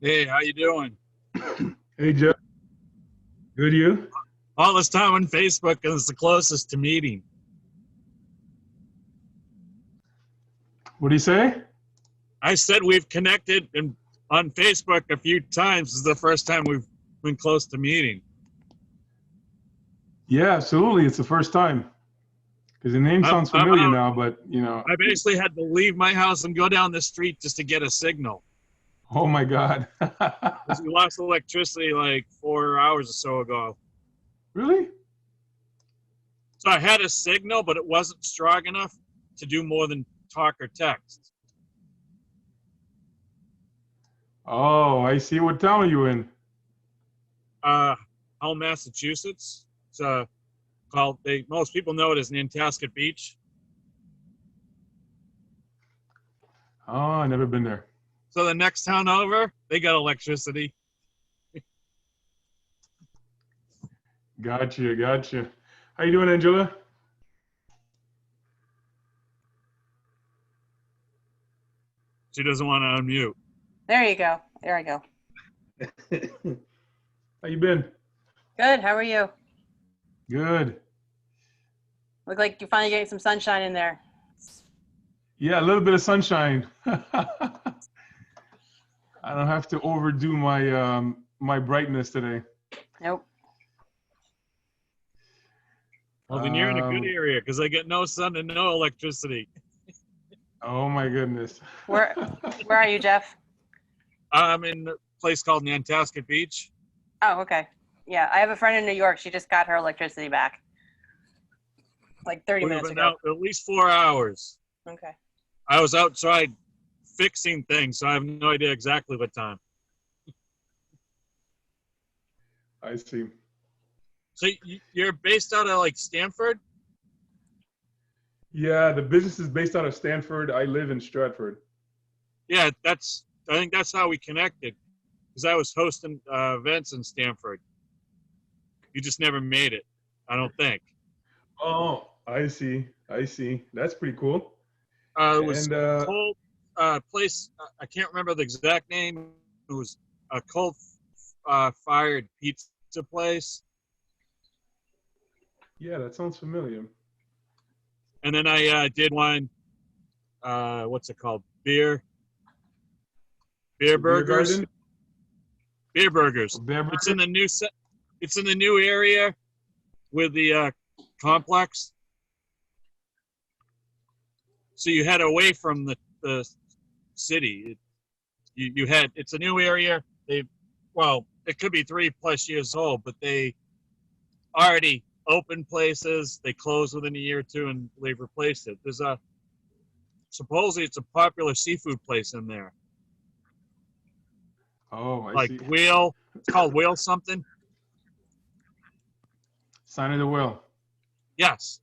Hey, how you doing? Hey, Jeff. Good, you? All this time on Facebook and it's the closest to meeting. What do you say? I said we've connected on Facebook a few times. This is the first time we've been close to meeting. Yeah, absolutely. It's the first time. Because the name sounds familiar now, but, I basically had to leave my house and go down the street just to get a signal. Oh, my God. Because we lost electricity like 4 hours or so ago. Really? So I had a signal, but it wasn't strong enough to do more than talk or text. Oh, I see. What town are you in? Hull, Massachusetts. It's called, most people know it as Nantasket Beach. Oh, I never been there. So the next town over, they got electricity. Gotcha. How you doing, Angela? She doesn't want to unmute. There you go. There I go. How you been? Good. How are you? Good. Look like you're finally getting some sunshine in there. Yeah, a little bit of sunshine. I don't have to overdo my my brightness today. Nope. Well, then you're in a good area because I get no sun and no electricity. Oh my goodness. Where are you, Jeff? I'm in a place called Nantasket Beach. Oh, okay. Yeah, I have a friend in New York. She just got her electricity back. Like 30 minutes We've been ago. out at least 4 hours. Okay. I was outside fixing things, so I have no idea exactly what time. I see. So you're based out of like Stanford? Yeah, the business is based out of Stanford. I live in Stratford. Yeah, I think that's how we connected. Because I was hosting events in Stanford. You just never made it, I don't think. Oh, I see. That's pretty cool. It was a cold place. I can't remember the exact name. It was a coal-fired pizza place. Yeah, that sounds familiar. And then I did one. What's it called? Beer burgers. Beer burgers. It's in the new set. It's in the new area with the complex. So you head away from the city. It's a new area. It could be 3+ years old, but they already opened places. They closed within a year or two, and they've replaced it. Supposedly it's a popular seafood place in there. Oh, I see. Like Whale. It's called Whale something. Sign of the Whale. Yes.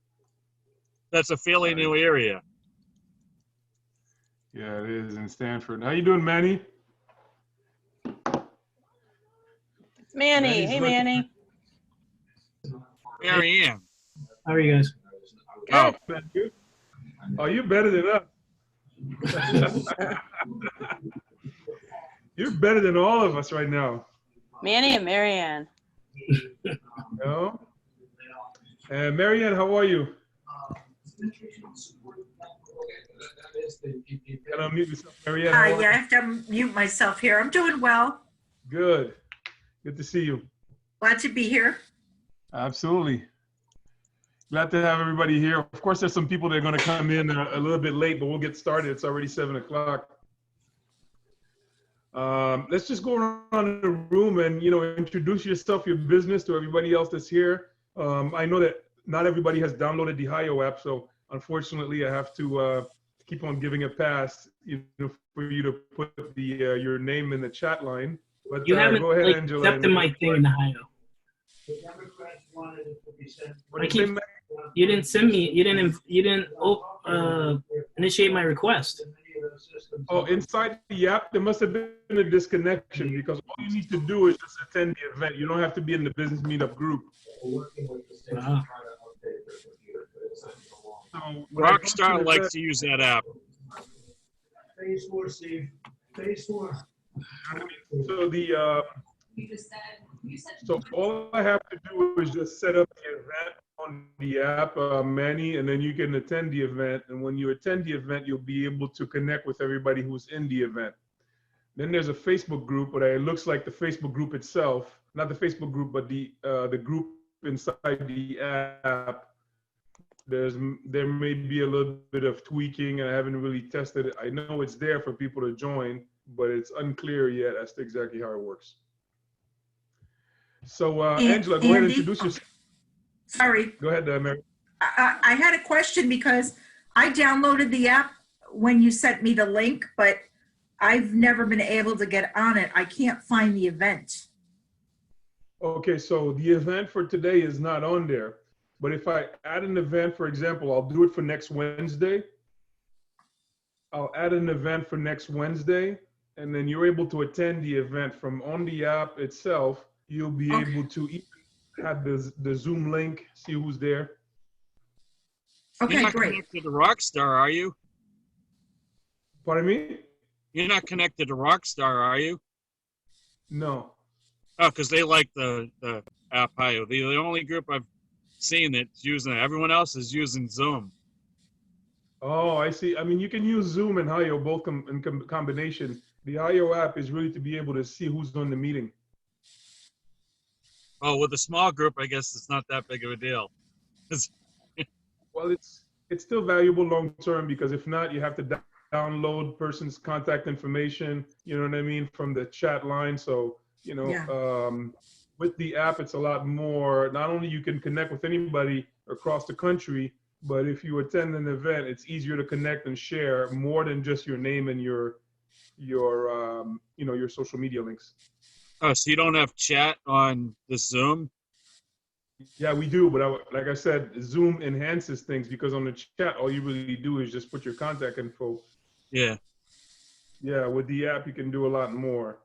That's a fairly new area. Yeah, it is in Stanford. How you doing, Manny? It's Manny. Hey, Manny. Mary Ann. How are you guys? Good. Oh, you're better than us. You're better than all of us right now. Manny and Marianne. No? Marianne, how are you? Can I unmute yourself, Marianne? Yeah, I have to mute myself here. I'm doing well. Good. Good to see you. Glad to be here. Absolutely. Glad to have everybody here. Of course, there's some people that are going to come in a little bit late, but we'll get started. It's already 7 o'clock. Let's just go around the room and, introduce yourself, your business to everybody else that's here. I know that not everybody has downloaded the Hio app, so unfortunately, I have to keep on giving a pass, for you to put your name in the chat line. But You haven't go ahead, Angela. accepted my thing in the Hio. You didn't send me. You didn't initiate my request. Oh, inside the app, there must have been a disconnection because all you need to do is just attend the event. You don't have to be in the business meetup group. Wow. So, Rockstar likes to use that app. Phase 4, Steve. Phase 4. So so all I have to do is just set up the event on the app, Manny, and then you can attend the event. And when you attend the event, you'll be able to connect with everybody who's in the event. Then there's a Facebook group, but it looks like the Facebook group itself, not the Facebook group, but the group inside the app. There may be a little bit of tweaking. I haven't really tested it. I know it's there for people to join, but it's unclear yet as to exactly how it works. So Angela, go ahead and Andy? introduce yourself. Sorry, Go ahead, Mary. I had a question because I downloaded the app when you sent me the link, but I've never been able to get on it. I can't find the event. Okay, so the event for today is not on there. But if I add an event, for example, I'll do it for next Wednesday. I'll add an event for next Wednesday, and then you're able to attend the event from on the app itself. You'll be Okay. able to even have the Zoom link, see who's there. You're Okay, not great. connected to Rockstar, are you? Pardon me? You're not connected to Rockstar, are you? No. Oh, because they like the app higher. The only group I've seen that's using it. Everyone else is using Zoom. Oh, I see. I mean, you can use Zoom and Hio both in combination. The Hio app is really to be able to see who's on the meeting. Oh, with a small group, I guess it's not that big of a deal. Well, it's still valuable long term, because if not, you have to download person's contact information, you know what I mean, from the chat line. So, you know, Yeah. with the app, it's a lot more. Not only you can connect with anybody across the country, but if you attend an event, it's easier to connect and share more than just your name and your you know, your social media links. Oh, so you don't have chat on the Zoom? Yeah, we do, but like I said, Zoom enhances things, because on the chat, all you really do is just put your contact info. Yeah. Yeah, with the app, you can do a lot more.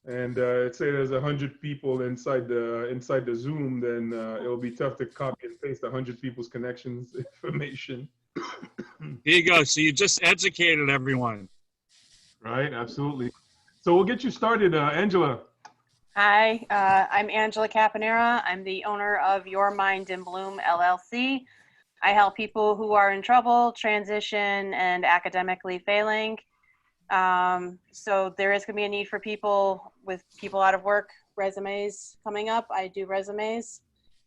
And say there's 100 people inside the Zoom, then it'll be tough to copy and paste 100 people's connections information. Here you go. So you just educated everyone. Right, absolutely. So we'll get you started, Angela. Hi, I'm Angela Caponera. I'm the owner of Your Mind in Bloom LLC. I help people who are in trouble, transition, and academically failing. So there is going to be a need for people out of work, resumes coming up. I do resumes.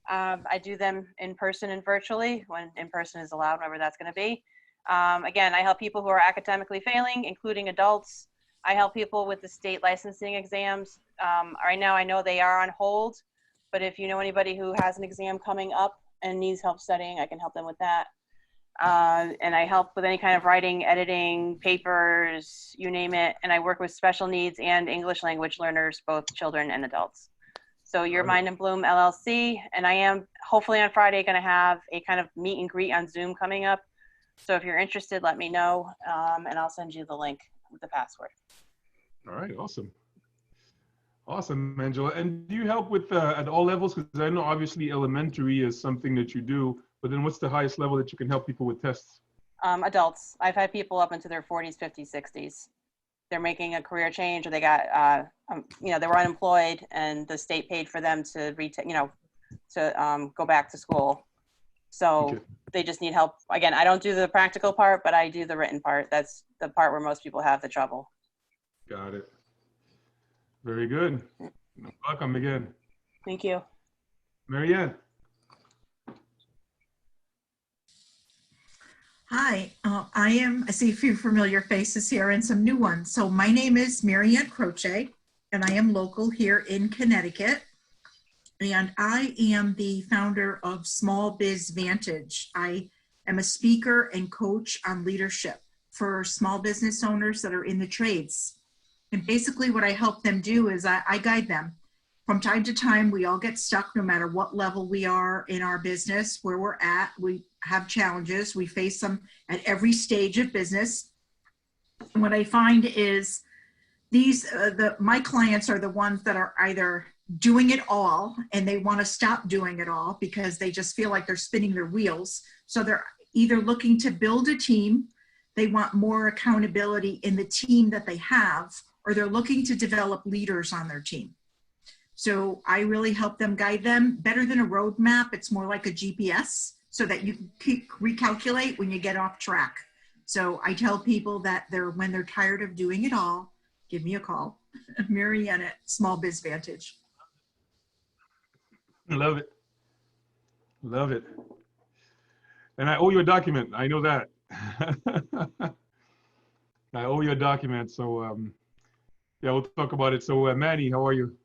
I do them in person and virtually, when in person is allowed, whenever that's going to be. Again, I help people who are academically failing, including adults. I help people with the state licensing exams. Right now, I know they are on hold, but if you know anybody who has an exam coming up and needs help studying, I can help them with that. And I help with any kind of writing, editing, papers, you name it. And I work with special needs and English language learners, both children and adults. So Your Mind in Bloom LLC, and I am hopefully on Friday going to have a kind of meet and greet on Zoom coming up. So if you're interested, let me know, and I'll send you the link with the password. All right, awesome. Awesome, Angela. And do you help with at all levels? Because I know obviously elementary is something that you do, but then what's the highest level that you can help people with tests? Adults. I've had people up into their 40s, 50s, 60s. They're making a career change, or they got, you know, they were unemployed and the state paid for them to go back to school. So Okay. they just need help. Again, I don't do the practical part, but I do the written part. That's the part where most people have the trouble. Got it. Very good. Welcome again. Thank you. Marianne. Hi, I see a few familiar faces here and some new ones. So my name is Marianne Croce, and I am local here in Connecticut. And I am the founder of Small Biz Vantage. I am a speaker and coach on leadership for small business owners that are in the trades. And basically what I help them do is I guide them. From time to time, we all get stuck no matter what level we are in our business, where we're at. We have challenges. We face them at every stage of business. And what I find is my clients are the ones that are either doing it all and they want to stop doing it all because they just feel like they're spinning their wheels. So they're either looking to build a team, they want more accountability in the team that they have, or they're looking to develop leaders on their team. So I really help them, guide them. Better than a roadmap, it's more like a GPS so that you can recalculate when you get off track. So I tell people that when they're tired of doing it all, give me a call. Marianne at Small Biz Vantage. Love it. Love it. And I owe you a document. I know that. I owe you a document. So yeah, we'll talk about it. So Manny, how are you?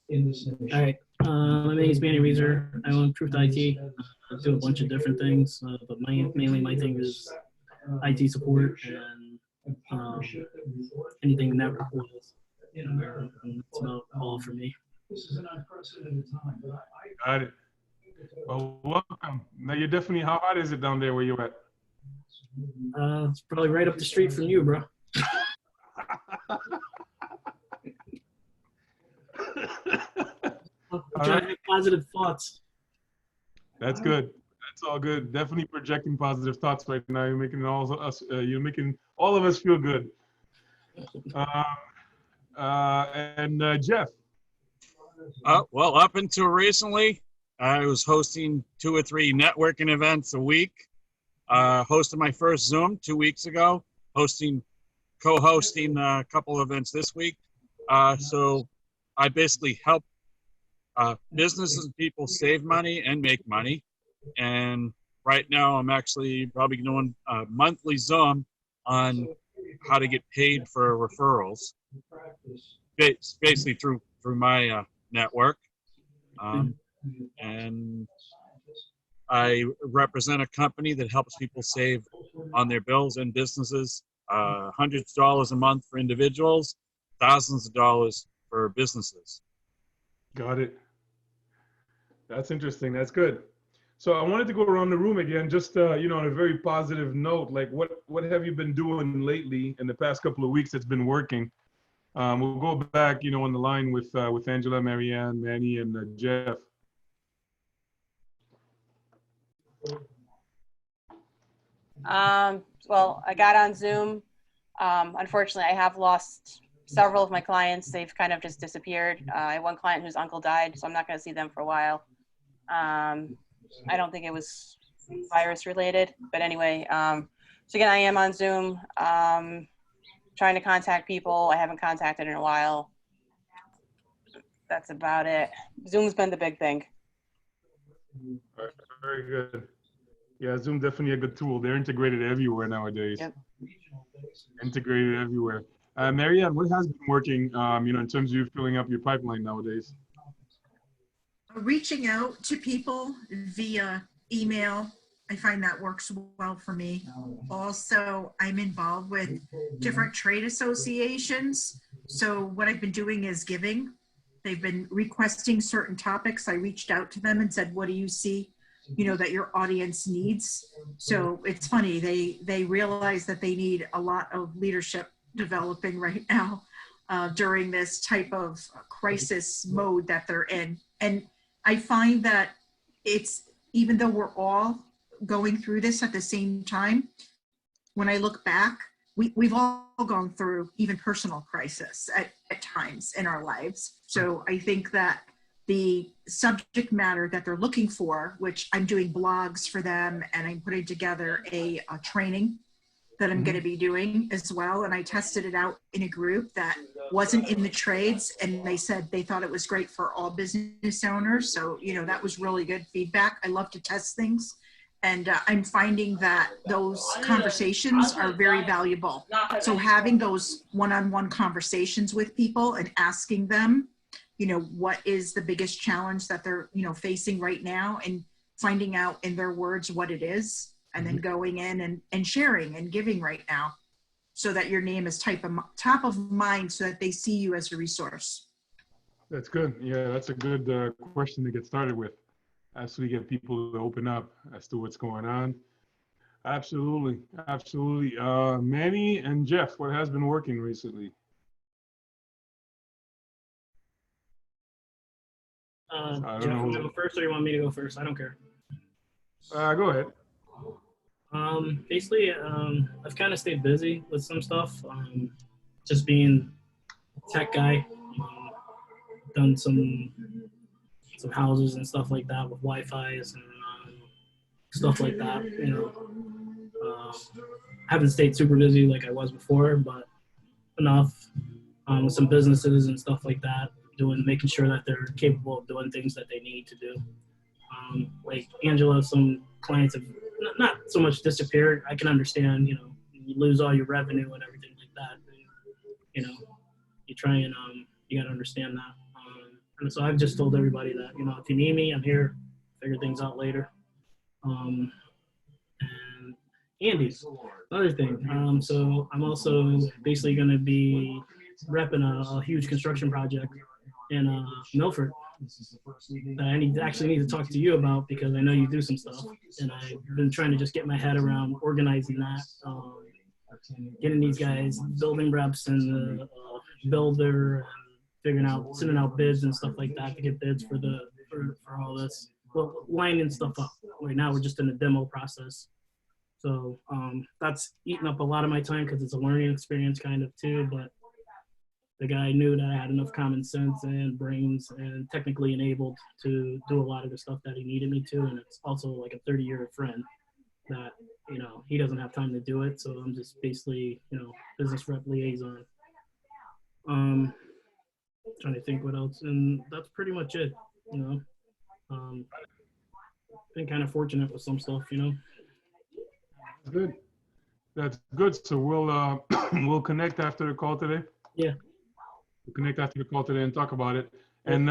All right. My name is Manny Reeser. I own Truth IT. I do a bunch of different things, but mainly my thing is IT support and anything network related. And that's about all for me. Got it. Well, welcome. Now you're definitely, how hot is it down there where you're at? It's probably right up the street from you, bro. Positive thoughts. That's good. That's all good. Definitely projecting positive thoughts right now. You're making all of us. You're making all of us feel good. Jeff. Well, up until recently, I was hosting 2 or 3 networking events a week. Hosted my first Zoom 2 weeks ago. Co-hosting a couple of events this week. So I basically help businesses and people save money and make money. And right now I'm actually probably doing a monthly Zoom on how to get paid for referrals, basically through my network. And I represent a company that helps people save on their bills and businesses, hundreds of dollars a month for individuals, thousands of dollars for businesses. Got it. That's interesting. That's good. So I wanted to go around the room again, just you know, on a very positive note. Like, what have you been doing lately in the past couple of weeks that's been working? We'll go back, you know, on the line with Angela, Marianne, Manny, and Jeff. Well, I got on Zoom. Unfortunately, I have lost several of my clients. They've kind of just disappeared. I have one client whose uncle died, so I'm not going to see them for a while. I don't think it was virus related, but anyway, so again, I am on Zoom, trying to contact people I haven't contacted in a while. That's about it. Zoom's been the big thing. Very good. Yeah, Zoom definitely a good tool. They're integrated everywhere nowadays. Yep. Integrated everywhere. Marianne, what has been working, you know, in terms of you filling up your pipeline nowadays? Reaching out to people via email, I find that works well for me. Also, I'm involved with different trade associations. So what I've been doing is giving. They've been requesting certain topics. I reached out to them and said, what do you see, you know, that your audience needs? So it's funny, they realize that they need a lot of leadership developing right now during this type of crisis mode that they're in. And I find that it's, even though we're all going through this at the same time, when I look back, we've all gone through even personal crisis at times in our lives. So I think that the subject matter that they're looking for, which I'm doing blogs for them, and I'm putting together a training that I'm going to be doing as well. And I tested it out in a group that wasn't in the trades, and they said they thought it was great for all business owners. So, you know, that was really good feedback. I love to test things. And I'm finding that those conversations are very valuable. So having those one-on-one conversations with people and asking them, you know, what is the biggest challenge that they're, you know, facing right now, and finding out in their words what it is, and then going in and sharing and giving right now, so that your name is top of mind, so that they see you as a resource. That's good. Yeah, that's a good question to get started with. Actually get people to open up as to what's going on. Absolutely, absolutely. Manny and Jeff, what has been working recently? don't Jeff, know want who's- to go first, or you want me to go first? I don't care. Go ahead. Basically, I've kind of stayed busy with some stuff. Just being a tech guy, done some houses and stuff like that with Wi-Fi's and stuff like that. Haven't stayed super busy like I was before, but enough. With some businesses and stuff like that, making sure that they're capable of doing things that they need to do. Like Angela, some clients have not so much disappeared. I can understand, you lose all your revenue and everything like that. You try and you got to understand that. And so I've just told everybody that, if you need me, I'm here. Figure things out later. And Andy, another thing. So I'm also basically going to be repping a huge construction project in Milford that I actually need to talk to you about, because I know you do some stuff, and I've been trying to just get my head around organizing that, getting these guys, building reps and the builder, and sending out bids and stuff like that to get bids for all this. Well, lining stuff up. Right now we're just in the demo process. So that's eating up a lot of my time because it's a learning experience kind of too, but the guy knew that I had enough common sense and brains and technically enabled to do a lot of the stuff that he needed me to. And it's also like a 30-year friend that, he doesn't have time to do it. So I'm just basically, business rep liaison. Trying to think what else. And that's pretty much it, been kind of fortunate with some stuff, Good. That's good. So we'll we'll connect after the call today. Yeah. We'll connect after the call today and talk about it. And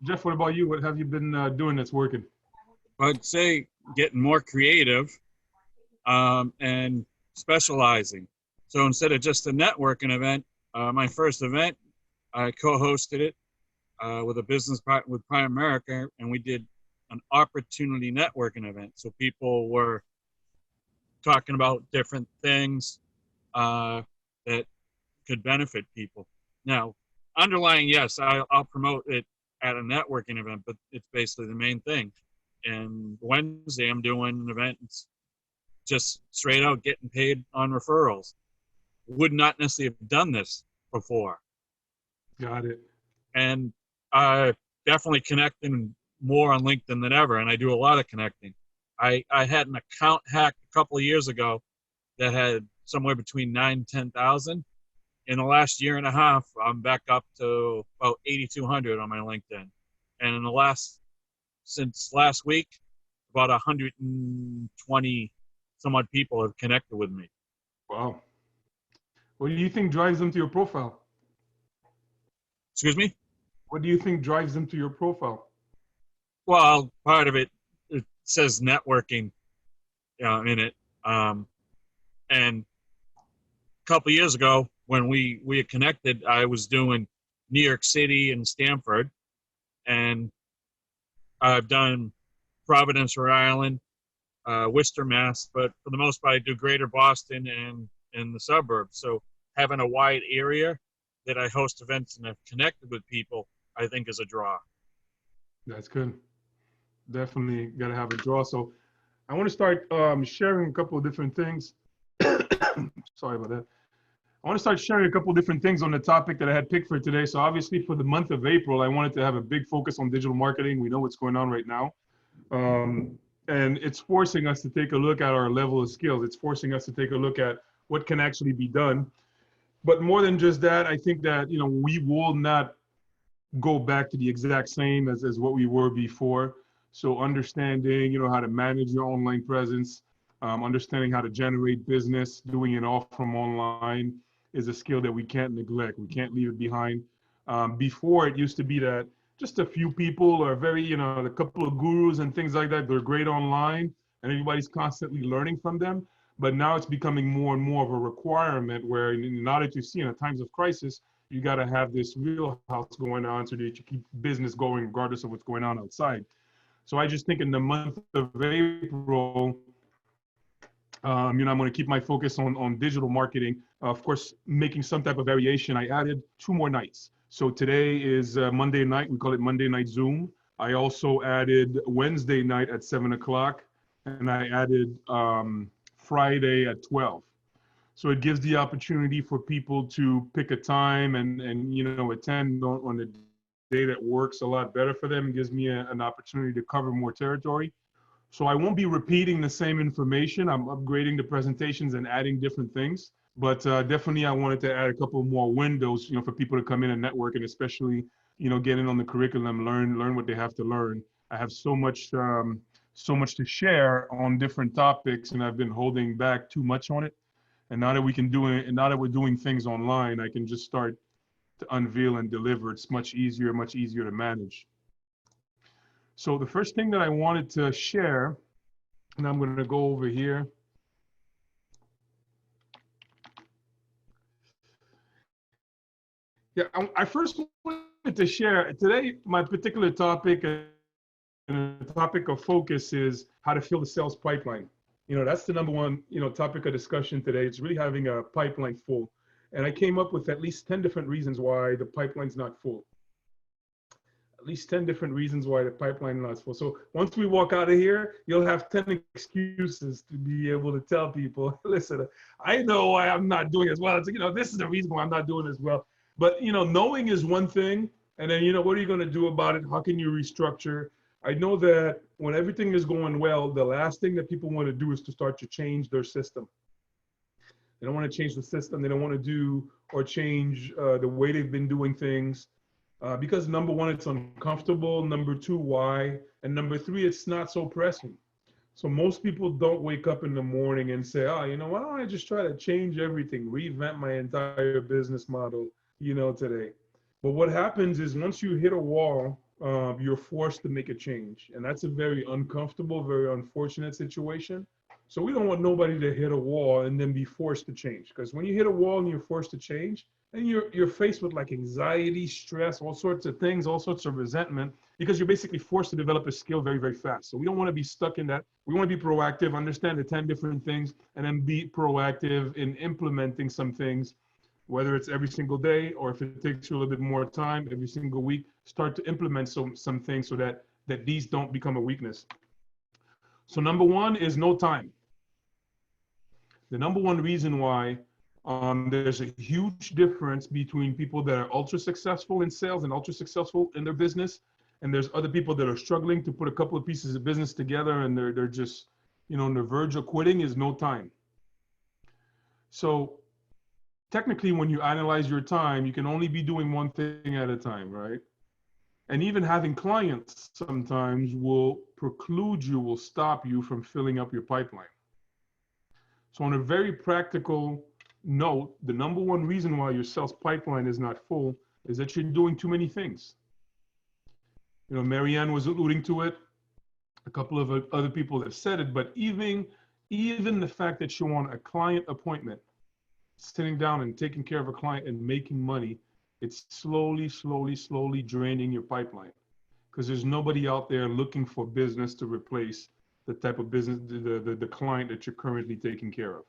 Jeff, what about you? What have you been doing that's working? I'd say getting more creative and specializing. So instead of just a networking event, my first event, I co-hosted it with a business partner with Prime America, and we did an opportunity networking event. So people were talking about different things that could benefit people. Now, underlying, yes, I'll promote it at a networking event, but it's basically the main thing. And Wednesday, I'm doing an event. It's just straight out getting paid on referrals. Would not necessarily have done this before. Got it. And I definitely connecting more on LinkedIn than ever, and I do a lot of connecting. I had an account hacked a couple of years ago that had somewhere between 9,000 and 10,000. In the last year and a half, I'm back up to about 8,200 on my LinkedIn. And since last week, about 120 some odd people have connected with me. Wow. What do you think drives them to your profile? Excuse me? What do you think drives them to your profile? Well, part of it says networking in it. And a couple of years ago, when we had connected, I was doing New York City and Stamford, and I've done Providence, Rhode Island, Worcester, Mass, but for the most part, I do Greater Boston and in the suburbs. So having a wide area that I host events and have connected with people, I think is a draw. That's good. Definitely got to have a draw. So I want to start sharing a couple of different things. Sorry about that. I want to start sharing a couple of different things on the topic that I had picked for today. So obviously for the month of April, I wanted to have a big focus on digital marketing. We know what's going on right now. And it's forcing us to take a look at our level of skills. It's forcing us to take a look at what can actually be done. But more than just that, I think that, we will not go back to the exact same as what we were before. So understanding, how to manage your online presence, understanding how to generate business, doing it all from online is a skill that we can't neglect. We can't leave it behind. Before, it used to be that just a few people are very, a couple of gurus and things like that, they're great online and everybody's constantly learning from them. But now it's becoming more and more of a requirement where in order to see in times of crisis, you got to have this real house going on so that you keep business going regardless of what's going on outside. So I just think in the month of April, I'm going to keep my focus on digital marketing. Of course, making some type of variation. I added 2 more nights. So today is Monday night. We call it Monday Night Zoom. I also added Wednesday night at 7 o'clock, and I added Friday at 12. So it gives the opportunity for people to pick a time and you know, attend on the day that works a lot better for them. It gives me an opportunity to cover more territory. So I won't be repeating the same information. I'm upgrading the presentations and adding different things. But definitely I wanted to add a couple more windows, you know, for people to come in and network, and especially, you know, get in on the curriculum, learn what they have to learn. I have so much to share on different topics, and I've been holding back too much on it. And now that we can do it, and now that we're doing things online, I can just start to unveil and deliver. It's much easier to manage. So the first thing that I wanted to share, and I'm going to go over here. Yeah, I first wanted to share today, my particular topic and the topic of focus is how to fill the sales pipeline. You know, that's the number one, you know, topic of discussion today. It's really having a pipeline full. And I came up with at least 10 different reasons why the pipeline's not full. At least 10 different reasons why the pipeline is not full. So once we walk out of here, you'll have 10 excuses to be able to tell people, listen, I know why I'm not doing as well. It's, you know, this is the reason why I'm not doing as well. But, you know, knowing is one thing. And then, you know, what are you going to do about it? How can you restructure? I know that when everything is going well, the last thing that people want to do is to start to change their system. They don't want to change the system. They don't want to do or change the way they've been doing things because number one, it's uncomfortable. Number two, why? And number three, it's not so pressing. So most people don't wake up in the morning and say, oh, you know, why don't I just try to change everything, revamp my entire business model, you know, today. But what happens is once you hit a wall, you're forced to make a change. And that's a very uncomfortable, very unfortunate situation. So we don't want nobody to hit a wall and then be forced to change. Because when you hit a wall and you're forced to change, then you're faced with like anxiety, stress, all sorts of things, all sorts of resentment, because you're basically forced to develop a skill very, very fast. So we don't want to be stuck in that. We want to be proactive, understand the 10 different things, and then be proactive in implementing some things, whether it's every single day or if it takes you a little bit more time, every single week, start to implement some things so that these don't become a weakness. So number one is no time. The number one reason why there's a huge difference between people that are ultra successful in sales and ultra successful in their business, and there's other people that are struggling to put a couple of pieces of business together and they're just, you know, on the verge of quitting, is no time. So technically, when you analyze your time, you can only be doing one thing at a time, right? And even having clients sometimes will preclude you, will stop you from filling up your pipeline. So on a very practical note, the number one reason why your sales pipeline is not full is that you're doing too many things. You know, Marianne was alluding to it. A couple of other people have said it, but even the fact that you want a client appointment, sitting down and taking care of a client and making money, it's slowly draining your pipeline because there's nobody out there looking for business to replace the type of business, the client that you're currently taking care of.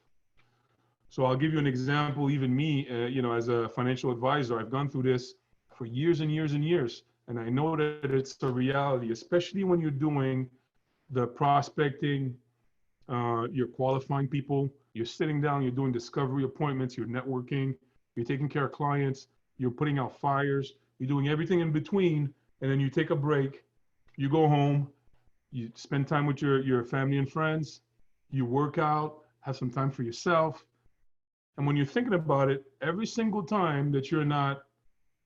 So I'll give you an example. Even me, you know, as a financial advisor, I've gone through this for years and years and years. And I know that it's a reality, especially when you're doing the prospecting, you're qualifying people, you're sitting down, you're doing discovery appointments, you're networking, you're taking care of clients, you're putting out fires, you're doing everything in between, and then you take a break, you go home, you spend time with your family and friends, you work out, have some time for yourself. And when you're thinking about it, every single time that you're not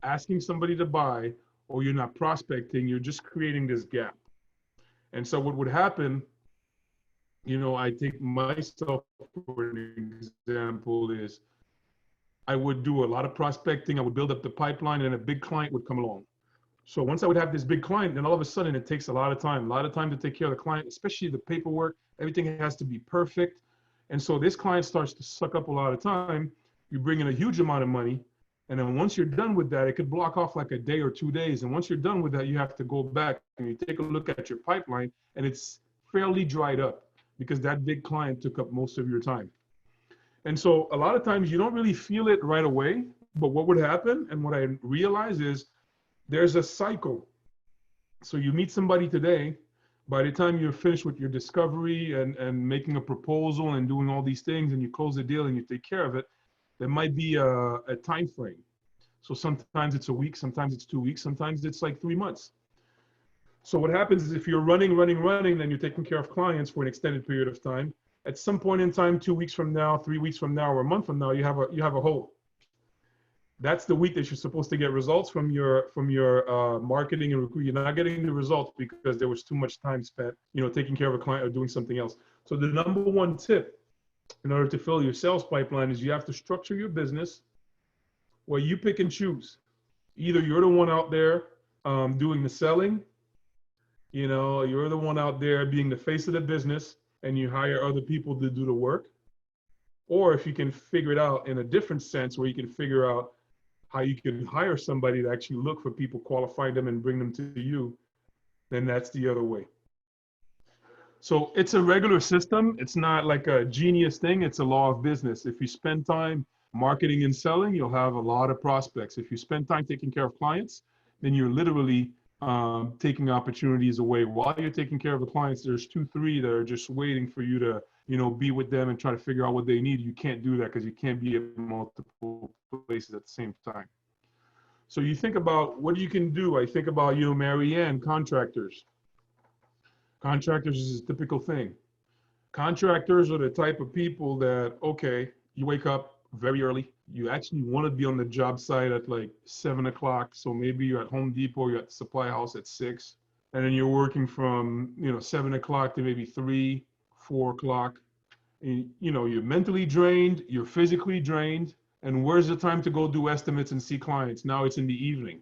asking somebody to buy or you're not prospecting, you're just creating this gap. And so what would happen, you know, I take myself for an example, is I would do a lot of prospecting. I would build up the pipeline and a big client would come along. So once I would have this big client, then all of a sudden it takes a lot of time to take care of the client, especially the paperwork. Everything has to be perfect. And so this client starts to suck up a lot of time. You bring in a huge amount of money. And then once you're done with that, it could block off like a day or 2 days. And once you're done with that, you have to go back and you take a look at your pipeline and it's fairly dried up because that big client took up most of your time. And so a lot of times you don't really feel it right away, But what would happen, and what I realize is there's a cycle. So you meet somebody today, by the time you're finished with your discovery and making a proposal and doing all these things, and you close the deal and you take care of it, there might be a time frame. So sometimes it's a week, sometimes it's 2 weeks, sometimes it's like 3 months. So what happens is if you're running, then you're taking care of clients for an extended period of time. At some point in time, 2 weeks from now, 3 weeks from now, or a month from now, you have a hole. That's the week that you're supposed to get results from your marketing and recruit. You're not getting the results because there was too much time spent, taking care of a client or doing something else. So the number one tip in order to fill your sales pipeline is you have to structure your business where you pick and choose. Either you're the one out there doing the selling, you're the one out there being the face of the business and you hire other people to do the work. Or if you can figure it out in a different sense where you can figure out how you can hire somebody to actually look for people, qualify them and bring them to you, then that's the other way. So it's a regular system. It's not like a genius thing. It's a law of business. If you spend time marketing and selling, you'll have a lot of prospects. If you spend time taking care of clients, then you're literally taking opportunities away. While you're taking care of the clients, there's 2, 3 that are just waiting for you to, be with them and try to figure out what they need. You can't do that because you can't be at multiple places at the same time. So you think about what you can do. I think about, Marianne, contractors. Contractors is a typical thing. Contractors are the type of people that, okay, you wake up very early. You actually want to be on the job site at like 7 o'clock. So maybe you're at Home Depot, you're at the supply house at 6. And then you're working from, 7 o'clock to maybe 3, 4 o'clock. And, you're mentally drained, you're physically drained. And where's the time to go do estimates and see clients? Now it's in the evening.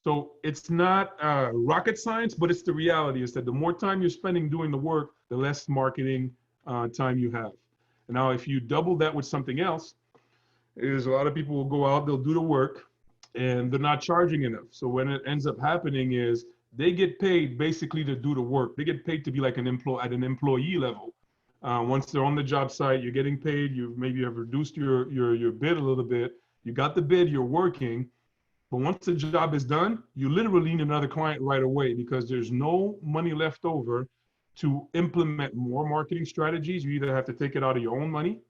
So it's not rocket science, but it's the reality is that the more time you're spending doing the work, the less marketing time you have. And now if you double that with something else, is a lot of people will go out, they'll do the work, and they're not charging enough. So when it ends up happening is they get paid basically to do the work. They get paid to be like at an employee level. Once they're on the job site, you're getting paid. You maybe have reduced your bid a little bit. You got the bid, you're working. But once the job is done, you literally need another client right away because there's no money left over to implement more marketing strategies. You either have to take it out of your own money.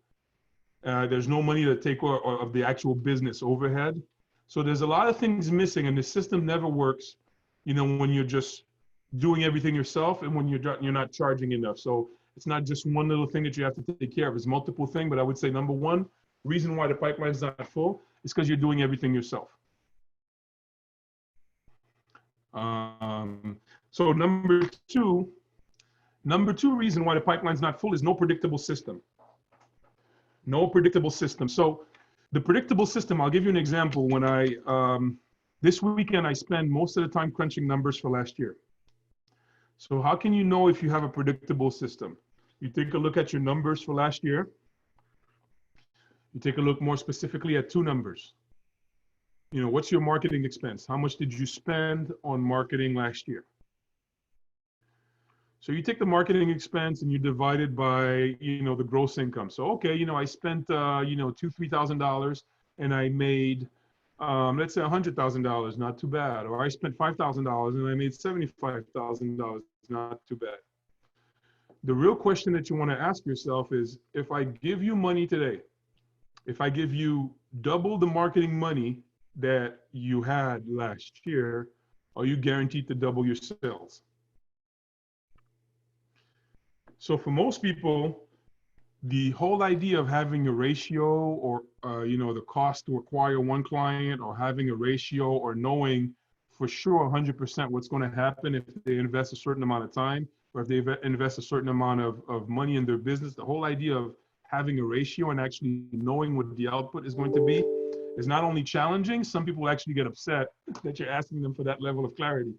There's no money to take of the actual business overhead. So there's a lot of things missing, and the system never works, when you're just doing everything yourself and when you're not charging enough. So it's not just one little thing that you have to take care of. It's multiple things, but I would say number one reason why the pipeline's not full is because you're doing everything yourself. So number two reason why the pipeline's not full is no predictable system. No predictable system. So the predictable system, I'll give you an example. When this weekend, I spend most of the time crunching numbers for last year. So how can you know if you have a predictable system? You take a look at your numbers for last year. You take a look more specifically at 2 numbers. What's your marketing expense? How much did you spend on marketing last year? So you take the marketing expense and you divide it by, the gross income. So, okay, I spent, $2,000, $3,000 and I made, let's say $100,000, not too bad. Or I spent $5,000 and I made $75,000, not too bad. The real question that you want to ask yourself is, if I give you money today, if I give you double the marketing money that you had last year, are you guaranteed to double your sales? So for most people, the whole idea of having a ratio or, the cost to acquire one client, or having a ratio, or knowing for sure 100% what's going to happen if they invest a certain amount of time, or if they invest a certain amount of money in their business, the whole idea of having a ratio and actually knowing what the output is going to be is not only challenging, some people actually get upset that you're asking them for that level of clarity.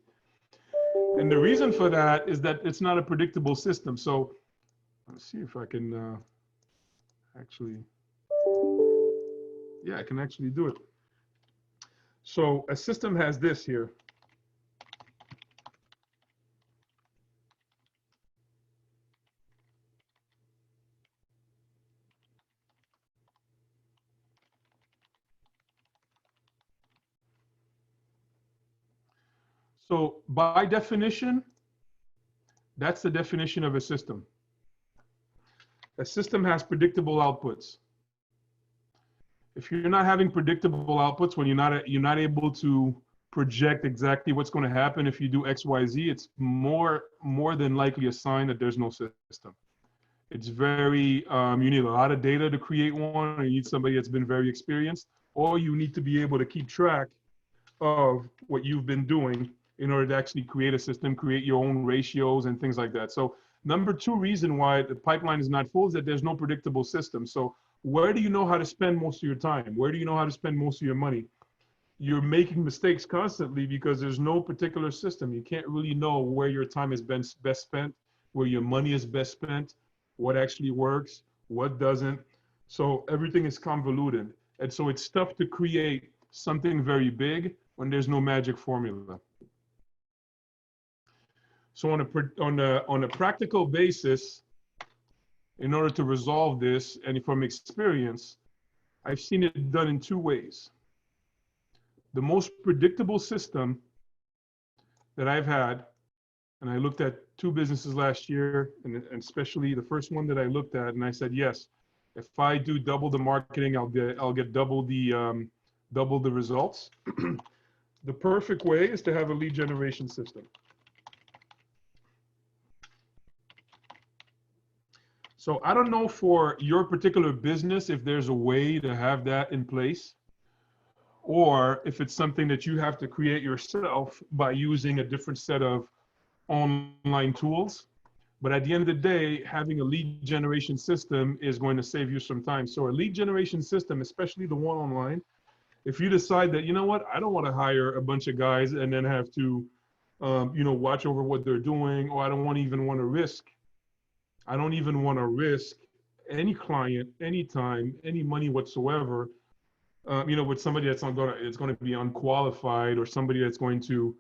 And the reason for that is that it's not a predictable system. So let's see if I can actually, yeah, I can actually do it. So a system has this here. So by definition, that's the definition of a system. A system has predictable outputs. If you're not having predictable outputs, when you're not able to project exactly what's going to happen if you do X, Y, Z, it's more than likely a sign that there's no system. It's very, you need a lot of data to create one, or you need somebody that's been very experienced, or you need to be able to keep track of what you've been doing in order to actually create a system, create your own ratios and things like that. So number two reason why the pipeline is not full is that there's no predictable system. So where do you know how to spend most of your time? Where do you know how to spend most of your money? You're making mistakes constantly because there's no particular system. You can't really know where your time has been best spent, where your money is best spent, what actually works, what doesn't. So everything is convoluted. And so it's tough to create something very big when there's no magic formula. So on a practical basis, in order to resolve this, and from experience, I've seen it done in two ways. The most predictable system that I've had, and I looked at two businesses last year, and especially the first one that I looked at, and I said, yes, if I do double the marketing, I'll get double the results. The perfect way is to have a lead generation system. So I don't know for your particular business if there's a way to have that in place, or if it's something that you have to create yourself by using a different set of online tools. But at the end of the day, having a lead generation system is going to save you some time. So a lead generation system, especially the one online, if you decide that, you know what, I don't want to hire a bunch of guys and then have to, watch over what they're doing, or I don't even want to risk any client, any time, any money whatsoever, with somebody that's not it's going to be unqualified, or somebody that's going to,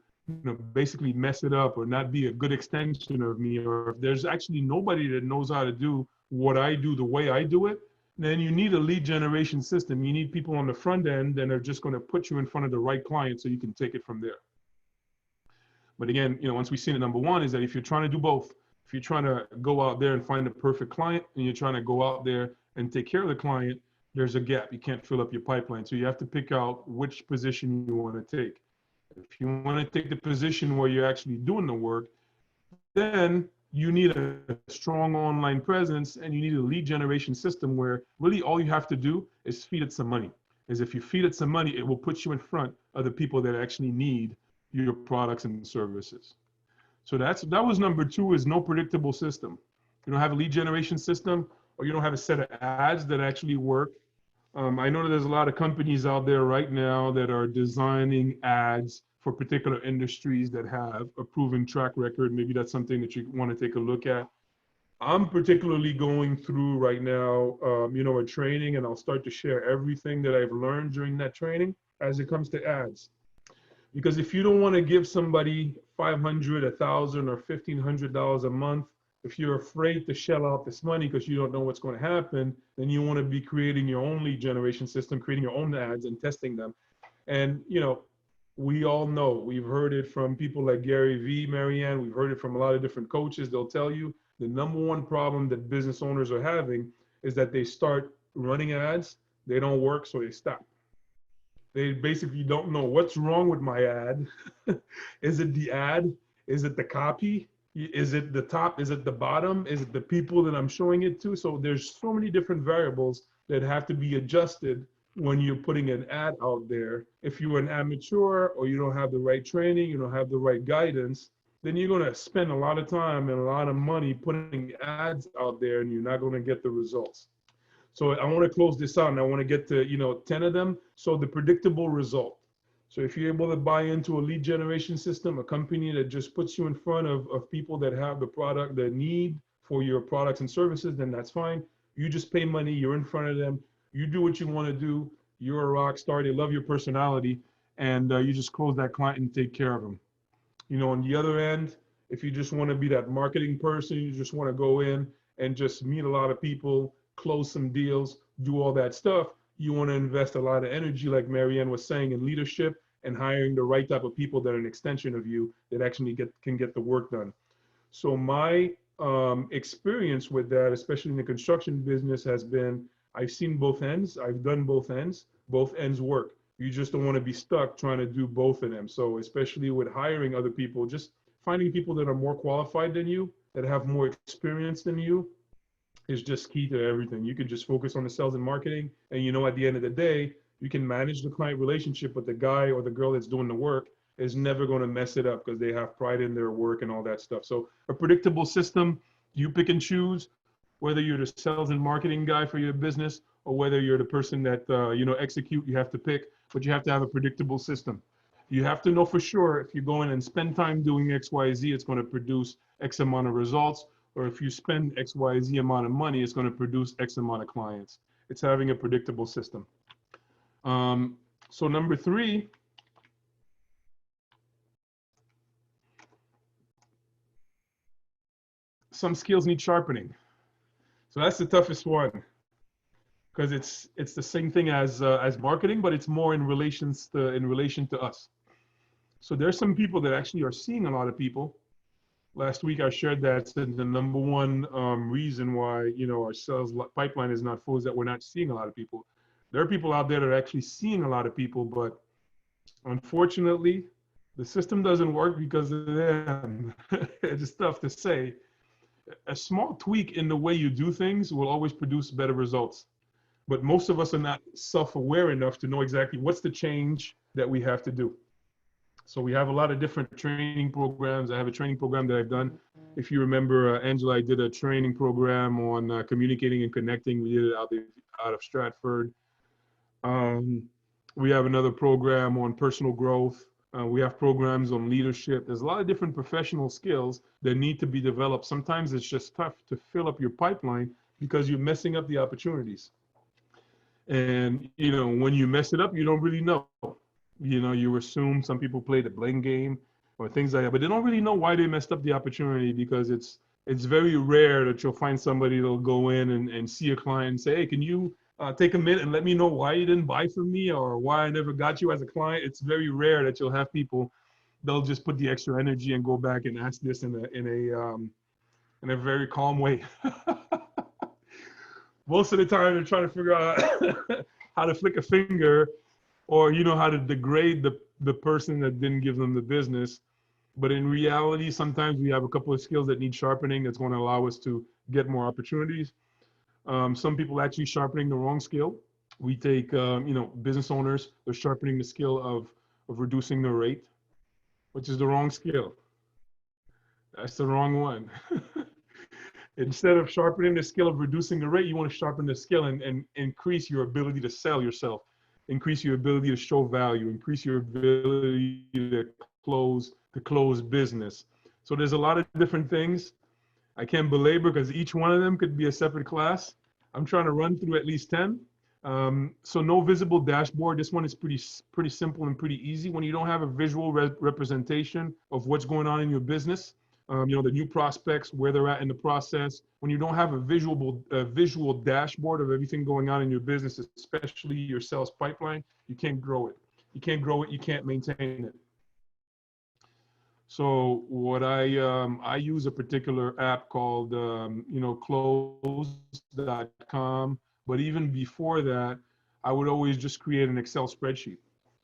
basically mess it up or not be a good extension of me, or if there's actually nobody that knows how to do what I do the way I do it, then you need a lead generation system. You need people on the front end that are just going to put you in front of the right client so you can take it from there. But again, once we've seen it, number one is that if you're trying to do both, if you're trying to go out there and find a perfect client, and you're trying to go out there and take care of the client, there's a gap. You can't fill up your pipeline. So you have to pick out which position you want to take. If you want to take the position where you're actually doing the work, then you need a strong online presence, and you need a lead generation system where really all you have to do is feed it some money. Is if you feed it some money, it will put you in front of the people that actually need your products and services. So that was number two, is no predictable system. You don't have a lead generation system, or you don't have a set of ads that actually work. I know that there's a lot of companies out there right now that are designing ads for particular industries that have a proven track record. Maybe that's something that you want to take a look at. I'm particularly going through right now, a training, and I'll start to share everything that I've learned during that training as it comes to ads. Because if you don't want to give somebody $500, $1,000, or $1,500 a month, if you're afraid to shell out this money because you don't know what's going to happen, then you want to be creating your own lead generation system, creating your own ads and testing them. And, we all know, we've heard it from people like Gary Vee, Marianne, we've heard it from a lot of different coaches. They'll tell you the number one problem that business owners are having is that they start running ads, they don't work, so they stop. They basically don't know what's wrong with my ad. Is it the ad? Is it the copy? Is it the top? Is it the bottom? Is it the people that I'm showing it to? So there's so many different variables that have to be adjusted when you're putting an ad out there. If you're an amateur, or you don't have the right training, you don't have the right guidance, then you're going to spend a lot of time and a lot of money putting ads out there, and you're not going to get the results. So I want to close this out, and I want to get to 10 of them. So the predictable result. So if you're able to buy into a lead generation system, a company that just puts you in front of people that have the product, the need for your products and services, then that's fine. You just pay money, you're in front of them, you do what you want to do, you're a rock star, they love your personality, and you just close that client and take care of them. On the other end, if you just want to be that marketing person, you just want to go in and just meet a lot of people, close some deals, do all that stuff, you want to invest a lot of energy, like Marianne was saying, in leadership, and hiring the right type of people that are an extension of you that actually can get the work done. So my experience with that, especially in the construction business, has been I've seen both ends. I've done both ends. Both ends work. You just don't want to be stuck trying to do both of them. So especially with hiring other people, just finding people that are more qualified than you, that have more experience than you, is just key to everything. You can just focus on the sales and marketing, and at the end of the day, you can manage the client relationship, but the guy or the girl that's doing the work is never going to mess it up because they have pride in their work and all that stuff. So a predictable system, you pick and choose whether you're the sales and marketing guy for your business or whether you're the person that execute. You have to pick, but you have to have a predictable system. You have to know for sure if you go in and spend time doing XYZ, it's going to produce X amount of results, or if you spend XYZ amount of money, it's going to produce X amount of clients. It's having a predictable system. So number 3, some skills need sharpening. So that's the toughest one, because it's the same thing as marketing, but it's more in relation to us. So there's some people that actually are seeing a lot of people. Last week I shared that the number one reason why our sales pipeline is not full is that we're not seeing a lot of people. There are people out there that are actually seeing a lot of people, but unfortunately, the system doesn't work because of them. It's tough to say. A small tweak in the way you do things will always produce better results. But most of us are not self-aware enough to know exactly what's the change that we have to do. So we have a lot of different training programs. I have a training program that I've done. If you remember, Angela, I did a training program on communicating and connecting. We did it out of Stratford. We have another program on personal growth. We have programs on leadership. There's a lot of different professional skills that need to be developed. Sometimes it's just tough to fill up your pipeline because you're messing up the opportunities. And, when you mess it up, you don't really know. You assume some people play the blame game or things like that, but they don't really know why they messed up the opportunity, because it's very rare that you'll find somebody that'll go in and see a client and say, hey, can you take a minute and let me know why you didn't buy from me or why I never got you as a client. It's very rare that you'll have people, they'll just put the extra energy and go back and ask this in a very calm way. Most of the time they're trying to figure out how to flick a finger or how to degrade the person that didn't give them the business. But in reality, sometimes we have a couple of skills that need sharpening that's going to allow us to get more opportunities. Some people actually sharpening the wrong skill. We take, business owners, they're sharpening the skill of reducing the rate, which is the wrong skill. That's the wrong one. Instead of sharpening the skill of reducing the rate, you want to sharpen the skill and increase your ability to sell yourself, increase your ability to show value, increase your ability to close business. So there's a lot of different things. I can't belabor because each one of them could be a separate class. I'm trying to run through at least 10. So no visible dashboard. This one is pretty simple and pretty easy. When you don't have a visual representation of what's going on in your business, the new prospects, where they're at in the process. When you don't have a visual dashboard of everything going on in your business, especially your sales pipeline, you can't grow it. You can't grow it. You can't maintain it. So what I use a particular app called Close.com. But even before that, I would always just create an Excel spreadsheet.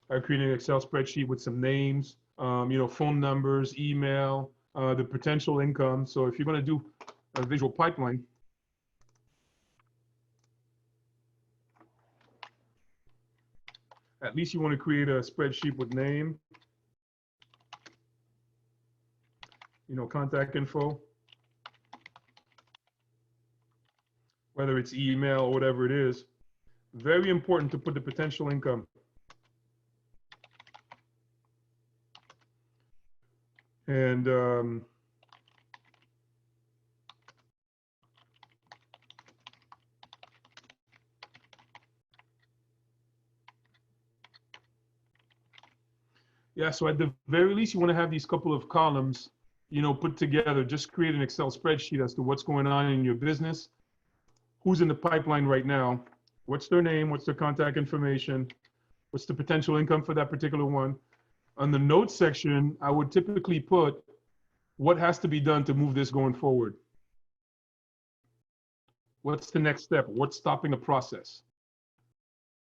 I create an Excel spreadsheet with some names, phone numbers, email, the potential income. So if you're going to do a visual pipeline, at least you want to create a spreadsheet with name, contact info, whether it's email or whatever it is. Very important to put the potential income. And yeah, so at the very least, you want to have these couple of columns, put together. Just create an Excel spreadsheet as to what's going on in your business, who's in the pipeline right now, what's their name, what's their contact information, What's the potential income for that particular one? On the notes section, I would typically put what has to be done to move this going forward. What's the next step? What's stopping the process?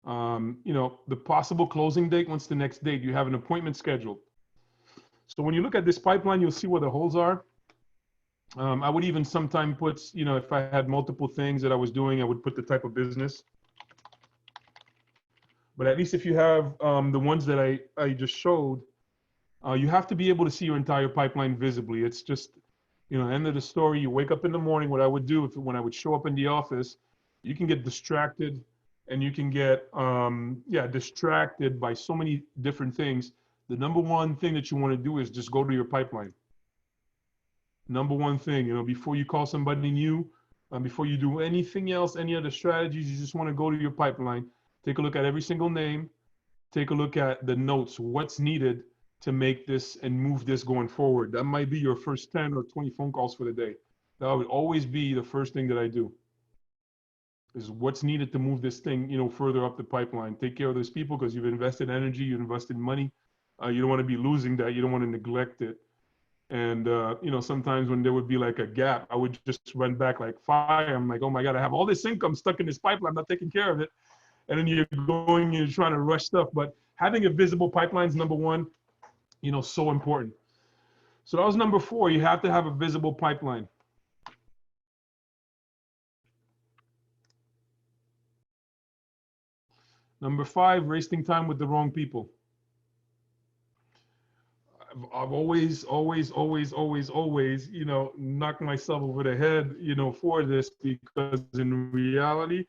You know, the possible closing date, what's the next date? You have an appointment scheduled. So when you look at this pipeline, you'll see where the holes are. I would even sometimes put, you know, if I had multiple things that I was doing, I would put the type of business. But at least if you have the ones that I just showed, you have to be able to see your entire pipeline visibly. It's just, you know, end of the story. You wake up in the morning. What I would do when I would show up in the office, you can get distracted, and you can get distracted by so many different things. The number one thing that you want to do is just go to your pipeline. Number one thing, you know, before you call somebody new, before you do anything else, any other strategies, you just want to go to your pipeline. Take a look at every single name. Take a look at the notes, what's needed to make this and move this going forward. That might be your first 10 or 20 phone calls for the day. That would always be the first thing that I do, is what's needed to move this thing, you know, further up the pipeline. Take care of those people because you've invested energy, you've invested money. You don't want to be losing that. You don't want to neglect it. And, you know, sometimes when there would be like a gap, I would just run back like fire. I'm like, oh my God, I have all this income stuck in this pipeline. I'm not taking care of it. And then you're going, you're trying to rush stuff. But having a visible pipeline is number one, you know, so important. So that was number 4. You have to have a visible pipeline. Number 5, wasting time with the wrong people. I've always, you know, knocked myself over the head, you know, for this, because in reality,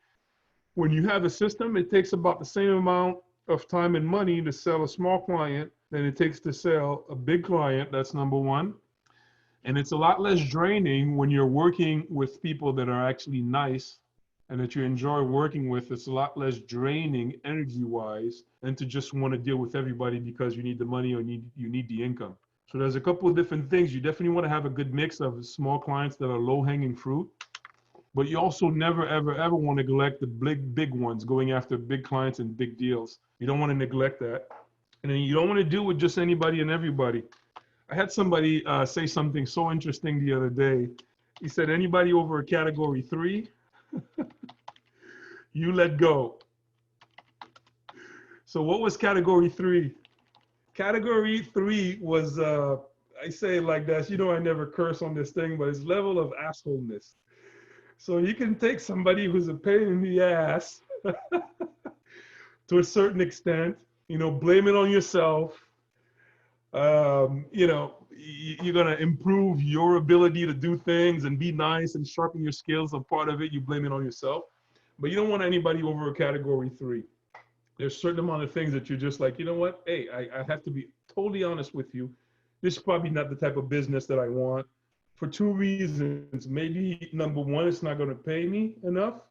when you have a system, it takes about the same amount of time and money to sell a small client than it takes to sell a big client. That's number 1. And it's a lot less draining when you're working with people that are actually nice and that you enjoy working with. It's a lot less draining energy-wise than to just want to deal with everybody because you need the money or you need the income. So there's a couple of different things. You definitely want to have a good mix of small clients that are low-hanging fruit, but you also never, ever, ever want to neglect the big ones, going after big clients and big deals. You don't want to neglect that. And then you don't want to deal with just anybody and everybody. I had somebody say something so interesting the other day. He said, anybody over a category 3, you let go. So what was category 3? Category 3 was, I say it like that, you know, I never curse on this thing, but it's level of assholeness. So you can take somebody who's a pain in the ass to a certain extent, you know, blame it on yourself. You know, you're going to improve your ability to do things and be nice and sharpen your skills. A part of it, you blame it on yourself. But you don't want anybody over a category 3. There's a certain amount of things that you're just like, you know what? Hey, I have to be totally honest with you. This is probably not the type of business that I want for 2 reasons. Maybe number 1, it's not going to pay me enough.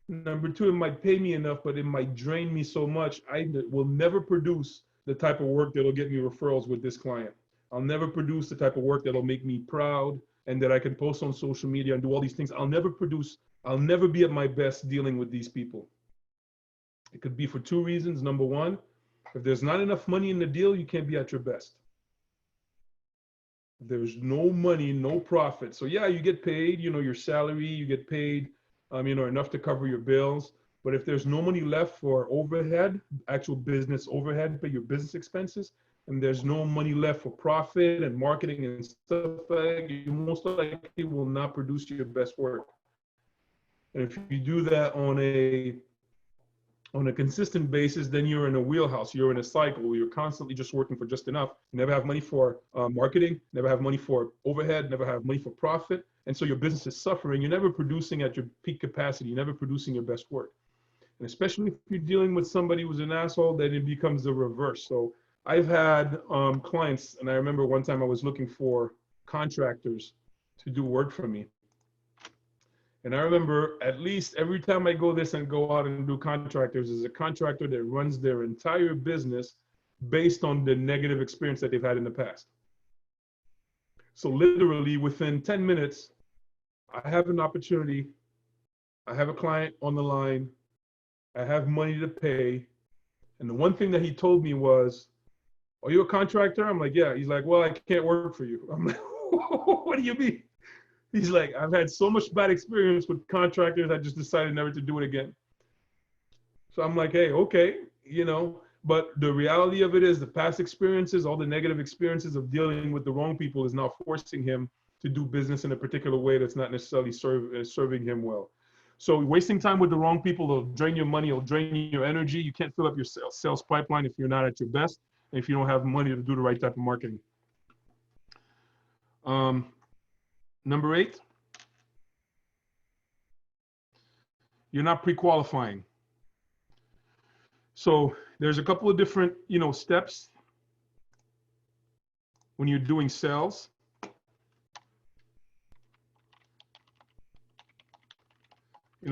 Number 2, it might pay me enough, but it might drain me so much. I will never produce the type of work that'll get me referrals with this client. I'll never produce the type of work that'll make me proud and that I can post on social media and do all these things. I'll never be at my best dealing with these people. It could be for 2 reasons. Number 1, if there's not enough money in the deal, you can't be at your best. There's no money, no profit. So yeah, you get paid, you know, your salary, you get paid, you know, enough to cover your bills. But if there's no money left for overhead, actual business overhead, pay your business expenses, and there's no money left for profit and marketing and stuff like that, you most likely will not produce your best work. And if you do that on a consistent basis, then you're in a wheelhouse, you're in a cycle where you're constantly just working for just enough. You never have money for marketing, never have money for overhead, never have money for profit. And so your business is suffering. You're never producing at your peak capacity. You're never producing your best work. And especially if you're dealing with somebody who's an asshole, then it becomes the reverse. So I've had clients, and I remember one time I was looking for contractors to do work for me. And I remember at least every time I go this and go out and do contractors, is a contractor that runs their entire business based on the negative experience that they've had in the past. So literally within 10 minutes, I have an opportunity. I have a client on the line. I have money to pay. And the one thing that he told me was, "Are you a contractor?" I'm like, "Yeah." He's like, "Well, I can't work for you." I'm like, "What do you mean?" He's like, "I've had so much bad experience with contractors, I just decided never to do it again." So I'm like, "Hey, okay, you know." But the reality of it is the past experiences, all the negative experiences of dealing with the wrong people is now forcing him to do business in a particular way that's not necessarily serving him well. So wasting time with the wrong people will drain your money, it'll drain your energy. You can't fill up your sales pipeline if you're not at your best, and if you don't have money to do the right type of marketing. Number 8, you're not pre-qualifying. So there's a couple of different, steps when you're doing sales.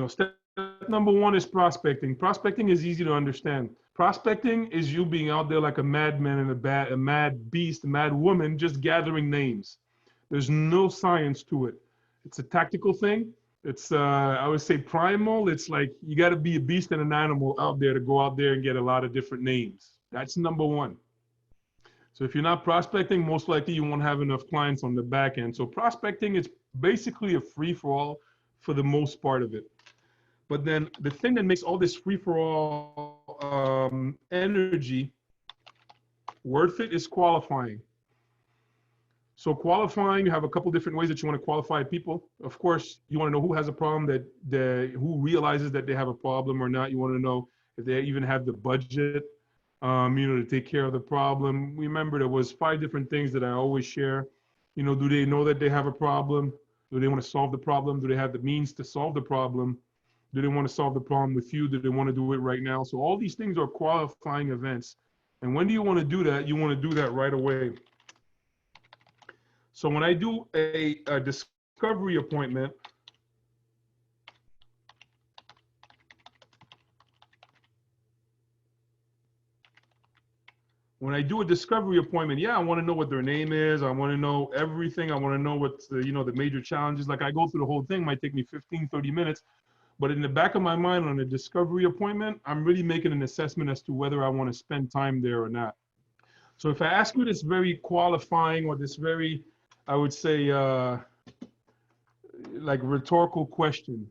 Step number 1 is prospecting. Prospecting is easy to understand. Prospecting is you being out there like a madman and a mad beast, a mad woman, just gathering names. There's no science to it. It's a tactical thing. It's, I would say primal. It's like you got to be a beast and an animal out there to go out there and get a lot of different names. That's number 1. So if you're not prospecting, most likely you won't have enough clients on the back end. So prospecting is basically a free-for-all for the most part of it. But then the thing that makes all this free-for-all energy worth it is qualifying. So qualifying, you have a couple different ways that you want to qualify people. Of course, you want to know who has a problem, who realizes that they have a problem or not. You want to know if they even have the budget, to take care of the problem. Remember, there was 5 different things that I always share. Do they know that they have a problem? Do they want to solve the problem? Do they have the means to solve the problem? Do they want to solve the problem with you? Do they want to do it right now? So all these things are qualifying events. And when do you want to do that? You want to do that right away. So when I do a discovery appointment, yeah, I want to know what their name is. I want to know everything. I want to know what's the major challenges. Like I go through the whole thing, might take me 15, 30 minutes. But in the back of my mind on a discovery appointment, I'm really making an assessment as to whether I want to spend time there or not. So if I ask you this very qualifying or this very, I would say, like rhetorical question,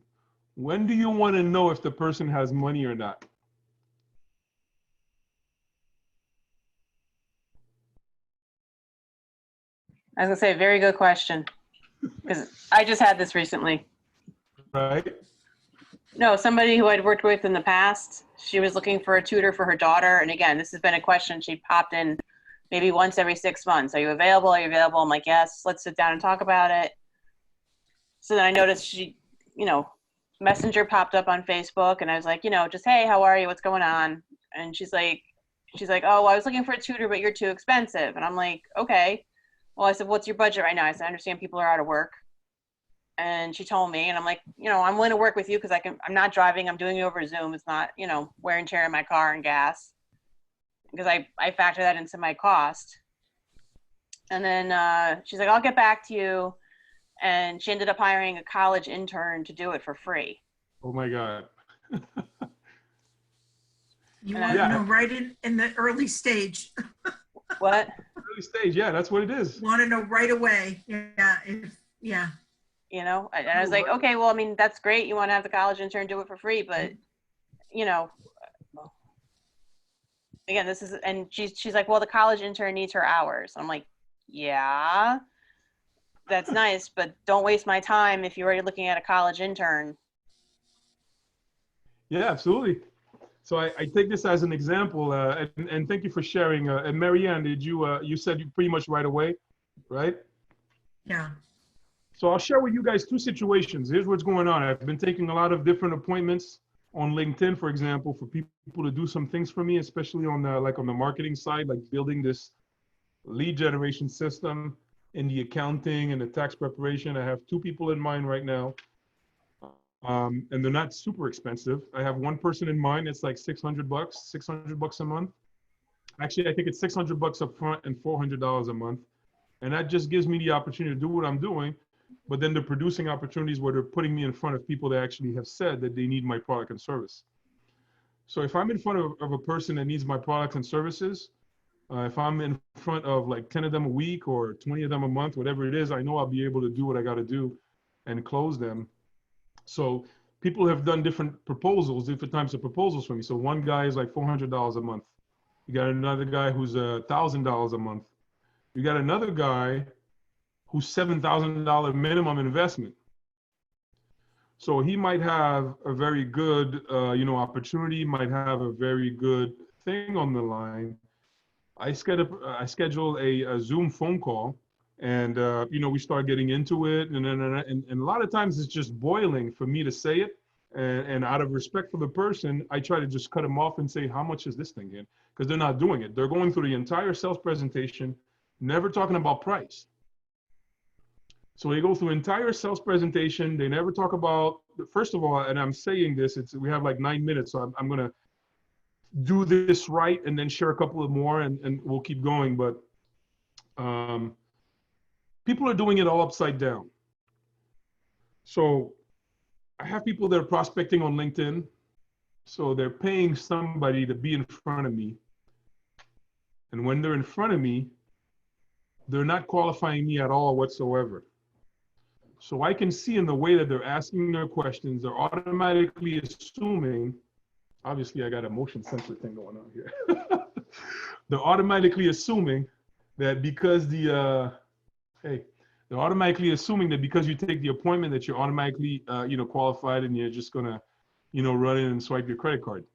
when do you want to know if the person has money or not? I was gonna say, very good question, because I just had this recently. Right? No, somebody who I'd worked with in the past, she was looking for a tutor for her daughter. And again, this has been a question she popped in maybe once every 6 months. Are you available? Are you available? I'm like, yes, let's sit down and talk about it. So then I noticed she, Messenger popped up on Facebook, and I was like, just, hey, how are you? What's going on? And she's like, oh, I was looking for a tutor, but you're too expensive. And I'm like, okay. Well, I said, what's your budget right now? I said, I understand people are out of work. And she told me, and I'm like, I'm willing to work with you because I'm not driving. I'm doing it over Zoom. It's not, wear and tear in my car and gas, because I factor that into my cost. And then she's like, I'll get back to you. And she ended up hiring a college intern to do it for free. Oh my God. You want to know right in the early stage. What? Early stage, yeah, that's what it is. Want to know right away. Yeah. Yeah. And I was like, okay, well, I mean, that's great. You want to have the college intern do it for free, but, again, this is, and she's like, well, the college intern needs her hours. I'm like, yeah, that's nice, but don't waste my time if you're already looking at a college intern. Yeah, absolutely. So I take this as an example, and thank you for sharing. And Marianne, did you said you pretty much right away, right? Yeah. So I'll share with you guys 2 situations. Here's what's going on. I've been taking a lot of different appointments on LinkedIn, for example, for people to do some things for me, especially on the marketing side, like building this lead generation system in the accounting and the tax preparation. I have 2 people in mind right now. And they're not super expensive. I have one person in mind. It's like $600 a month. Actually, I think it's $600 up front and $400 a month. And that just gives me the opportunity to do what I'm doing. But then they're producing opportunities where they're putting me in front of people that actually have said that they need my product and service. So if I'm in front of a person that needs my products and services, if I'm in front of like 10 of them a week or 20 of them a month, whatever it is, I know I'll be able to do what I got to do and close them. So people have done different proposals, different types of proposals for me. So one guy is like $400 a month. You got another guy who's $1,000 a month. You got another guy who's $7,000 minimum investment. So he might have a very good, opportunity, might have a very good thing on the line. I schedule a Zoom phone call, and we start getting into it, and a lot of times it's just boiling for me to say it, and out of respect for the person, I try to just cut them off and say, how much is this thing in? Because they're not doing it. They're going through the entire sales presentation, never talking about price. So they go through entire sales presentation. They never talk about, first of all, and I'm saying this, we have like 9 minutes, so I'm going to do this right and then share a couple of more, and we'll keep going. But people are doing it all upside down. So I have people that are prospecting on LinkedIn. So they're paying somebody to be in front of me. And when they're in front of me, they're not qualifying me at all whatsoever. So I can see in the way that they're asking their questions, they're automatically assuming, obviously I got a motion sensor thing going on here. They're automatically assuming that because they're automatically assuming that because you take the appointment that you're automatically, qualified, and you're just gonna, run in and swipe your credit card.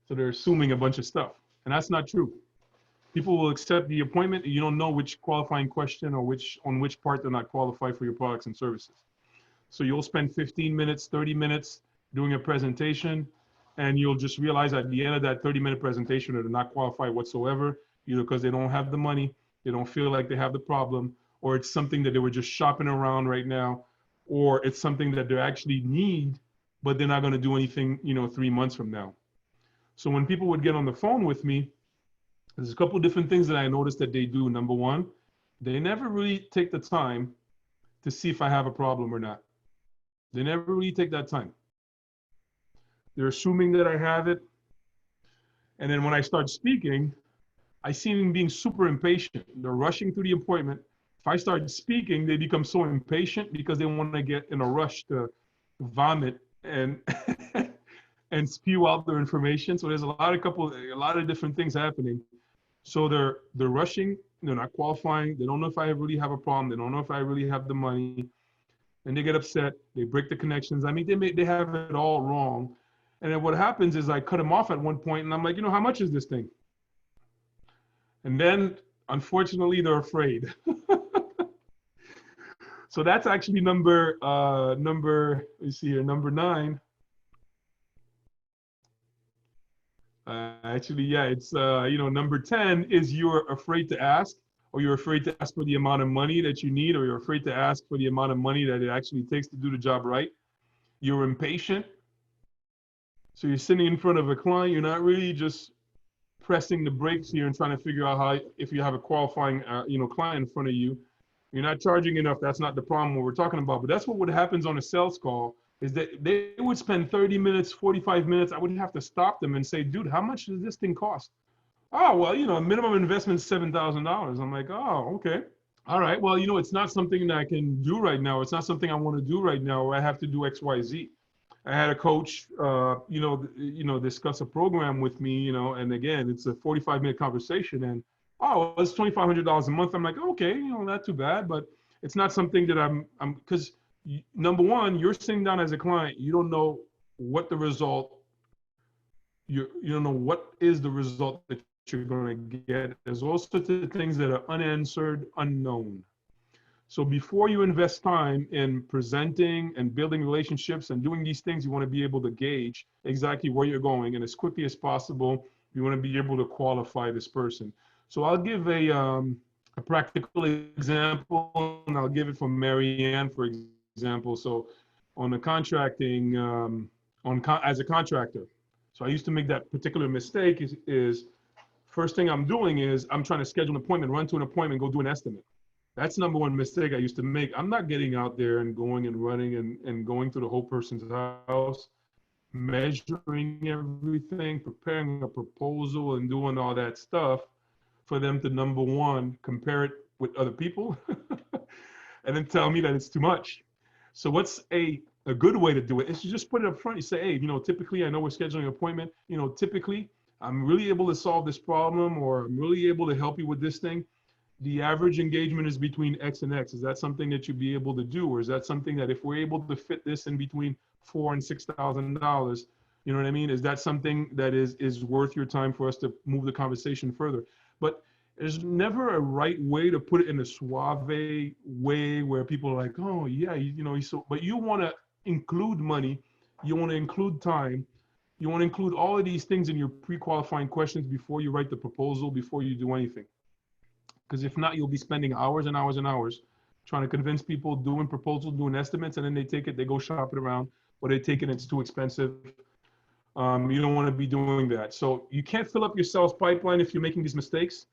So they're assuming a bunch of stuff, and that's not true. People will accept the appointment, and you don't know which qualifying question or on which part they're not qualified for your products and services. So you'll spend 15 minutes, 30 minutes doing a presentation, and you'll just realize at the end of that 30-minute presentation that they're not qualified whatsoever, either because they don't have the money, they don't feel like they have the problem, or it's something that they were just shopping around right now, or it's something that they actually need, but they're not going to do anything, 3 months from now. So when people would get on the phone with me, there's a couple of different things that I noticed that they do. Number one, they never really take the time to see if I have a problem or not. They never really take that time. They're assuming that I have it. And then when I start speaking, I see them being super impatient. They're rushing through the appointment. If I start speaking, they become so impatient because they want to get in a rush to vomit and and spew out their information. So there's a lot of different things happening. So they're rushing, they're not qualifying, they don't know if I really have a problem, they don't know if I really have the money, and they get upset, they break the connections. I mean, they have it all wrong. And then what happens is I cut them off at one point, and I'm like, how much is this thing? And then, unfortunately, they're afraid. So that's actually number 9. It's, number 10 is you're afraid to ask, or you're afraid to ask for the amount of money that you need, or you're afraid to ask for the amount of money that it actually takes to do the job right. You're impatient. So you're sitting in front of a client, you're not really just pressing the brakes here and trying to figure out if you have a qualifying, client in front of you. You're not charging enough. That's not the problem what we're talking about. But that's what happens on a sales call, is that they would spend 30 minutes, 45 minutes. I would have to stop them and say, dude, how much does this thing cost? Oh, well, minimum investment is $7,000. I'm like, oh, okay. All right. Well, it's not something that I can do right now. It's not something I want to do right now, or I have to do X, Y, Z. I had a coach, discuss a program with me, and again, it's a 45-minute conversation, and it's $2,500 a month. I'm like, okay, not too bad, but it's not something that because number one, you're sitting down as a client, you don't know what the result, you don't know what is the result that you're going to get. There's all sorts of things that are unanswered, unknown. So before you invest time in presenting and building relationships and doing these things, you want to be able to gauge exactly where you're going, and as quickly as possible, you want to be able to qualify this person. So I'll give a practical example, and I'll give it from Marianne, for example. So on the contracting, as a contractor, so I used to make that particular mistake is first thing I'm doing is I'm trying to schedule an appointment, run to an appointment, go do an estimate. That's number one mistake I used to make. I'm not getting out there and going and running and going through the whole person's house measuring everything, preparing a proposal and doing all that stuff for them to, number one, compare it with other people and then tell me that it's too much. So what's a good way to do it is to just put it up front. You say, hey, you know, typically, I know we're scheduling an appointment, you know, typically I'm really able to solve this problem, or I'm really able to help you with this thing. The average engagement is between X and X. Is that something that you'd be able to do? Or is that something that if we're able to fit this in between $4,000 and $6,000, you know what I mean? Is that something that is worth your time for us to move the conversation further? But there's never a right way to put it in a suave way where people are like, oh yeah, you know, so, but you want to include money, you want to include time, you want to include all of these things in your pre-qualifying questions before you write the proposal, before you do anything. Because if not, you'll be spending hours and hours and hours trying to convince people, doing proposals, doing estimates, and then they take it, they go shop it around, or they take it, it's too expensive. You don't want to be doing that. So you can't fill up your sales pipeline if you're making these mistakes.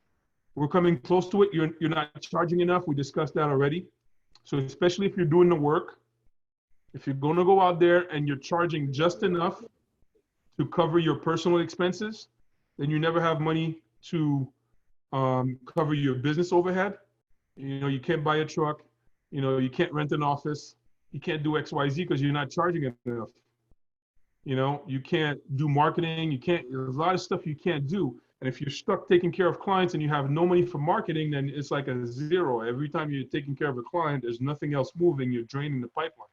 We're coming close to it. You're not charging enough. We discussed that already. So especially if you're doing the work, if you're going to go out there and you're charging just enough to cover your personal expenses, then you never have money to cover your business overhead. You know, you can't buy a truck. You know, you can't rent an office. You can't do X, Y, Z because you're not charging enough. You know, you can't do marketing. You can't, there's a lot of stuff you can't do. And if you're stuck taking care of clients and you have no money for marketing, then it's like a zero. Every time you're taking care of a client, there's nothing else moving. You're draining the pipeline.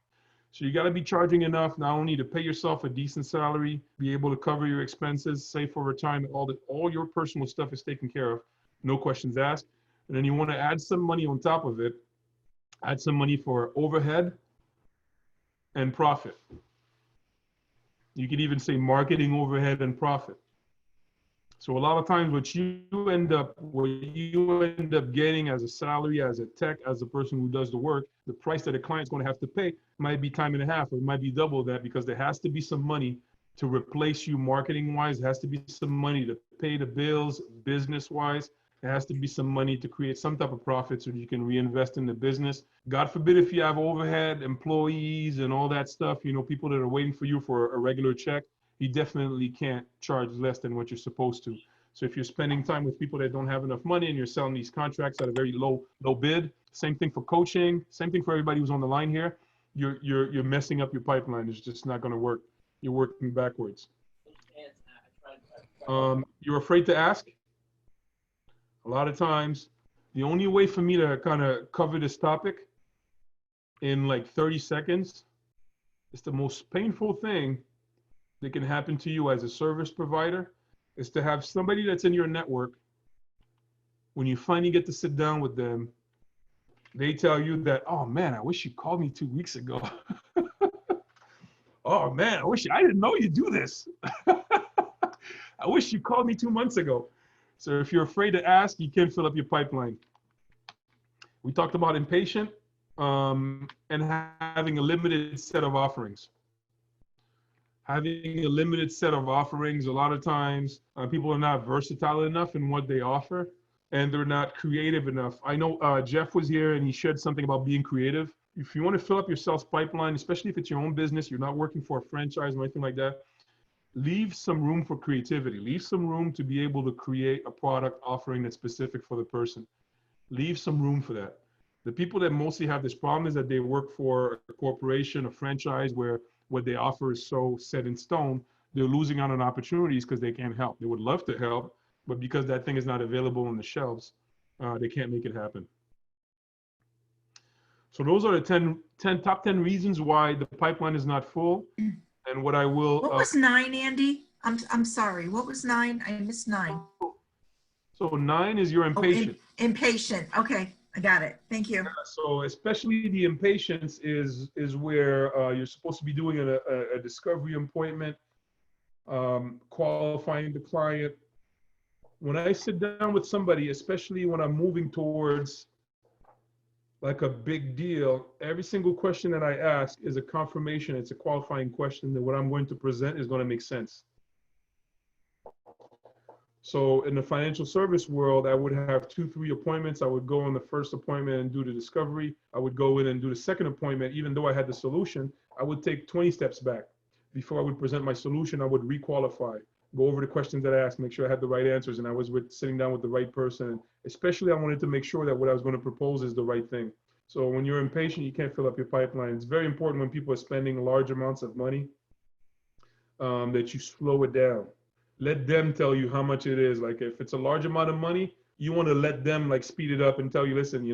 So you got to be charging enough not only to pay yourself a decent salary, be able to cover your expenses, save for retirement, all your personal stuff is taken care of, no questions asked. And then you want to add some money on top of it, add some money for overhead and profit. You could even say marketing overhead and profit. So a lot of times what you end up getting as a salary, as a tech, as a person who does the work, the price that a client's going to have to pay might be time and a half, or it might be double that, because there has to be some money to replace you marketing wise. There has to be some money to pay the bills business wise. There has to be some money to create some type of profit so that you can reinvest in the business. God forbid if you have overhead, employees and all that stuff, you know, people that are waiting for you for a regular check, you definitely can't charge less than what you're supposed to. So if you're spending time with people that don't have enough money and you're selling these contracts at a very low bid, same thing for coaching, same thing for everybody who's on the line here, you're messing up your pipeline. It's just not going to work. You're working backwards. You're afraid to ask. A lot of times, the only way for me to kind of cover this topic in like 30 seconds, it's the most painful thing that can happen to you as a service provider is to have somebody that's in your network, when you finally get to sit down with them, they tell you that, oh man, I wish you called me 2 weeks ago. Oh man, I didn't know you do this. I wish you called me 2 months ago. So if you're afraid to ask, you can't fill up your pipeline. We talked about impatient and having a limited set of offerings. Having a limited set of offerings, a lot of times people are not versatile enough in what they offer, and they're not creative enough. I know Jeff was here and he shared something about being creative. If you want to fill up your sales pipeline, especially if it's your own business, you're not working for a franchise or anything like that, leave some room for creativity. Leave some room to be able to create a product offering that's specific for the person. Leave some room for that. The people that mostly have this problem is that they work for a corporation, a franchise, where what they offer is so set in stone, they're losing out on opportunities because they can't help. They would love to help, but because that thing is not available on the shelves, they can't make it happen. So those are the top 10 reasons why the pipeline is not full. And what I will. What was 9, Andy? I'm sorry. What was 9? I missed 9. So 9 is your impatient. Oh, impatient. Okay, I got it. Thank you. So especially the impatience is where you're supposed to be doing a discovery appointment, qualifying the client. When I sit down with somebody, especially when I'm moving towards like a big deal, every single question that I ask is a confirmation. It's a qualifying question that what I'm going to present is going to make sense. So in the financial service world, I would have 2-3 appointments. I would go on the first appointment and do the discovery. I would go in and do the second appointment. Even though I had the solution, I would take 20 steps back. before I would present my solution, I would requalify, go over the questions that I asked, make sure I had the right answers, and I was sitting down with the right person. And especially, I wanted to make sure that what I was going to propose is the right thing. So when you're impatient, you can't fill up your pipeline. It's very important when people are spending large amounts of money that you slow it down. Let them tell you how much it is. Like if it's a large amount of money, you want to let them like speed it up and tell you, listen,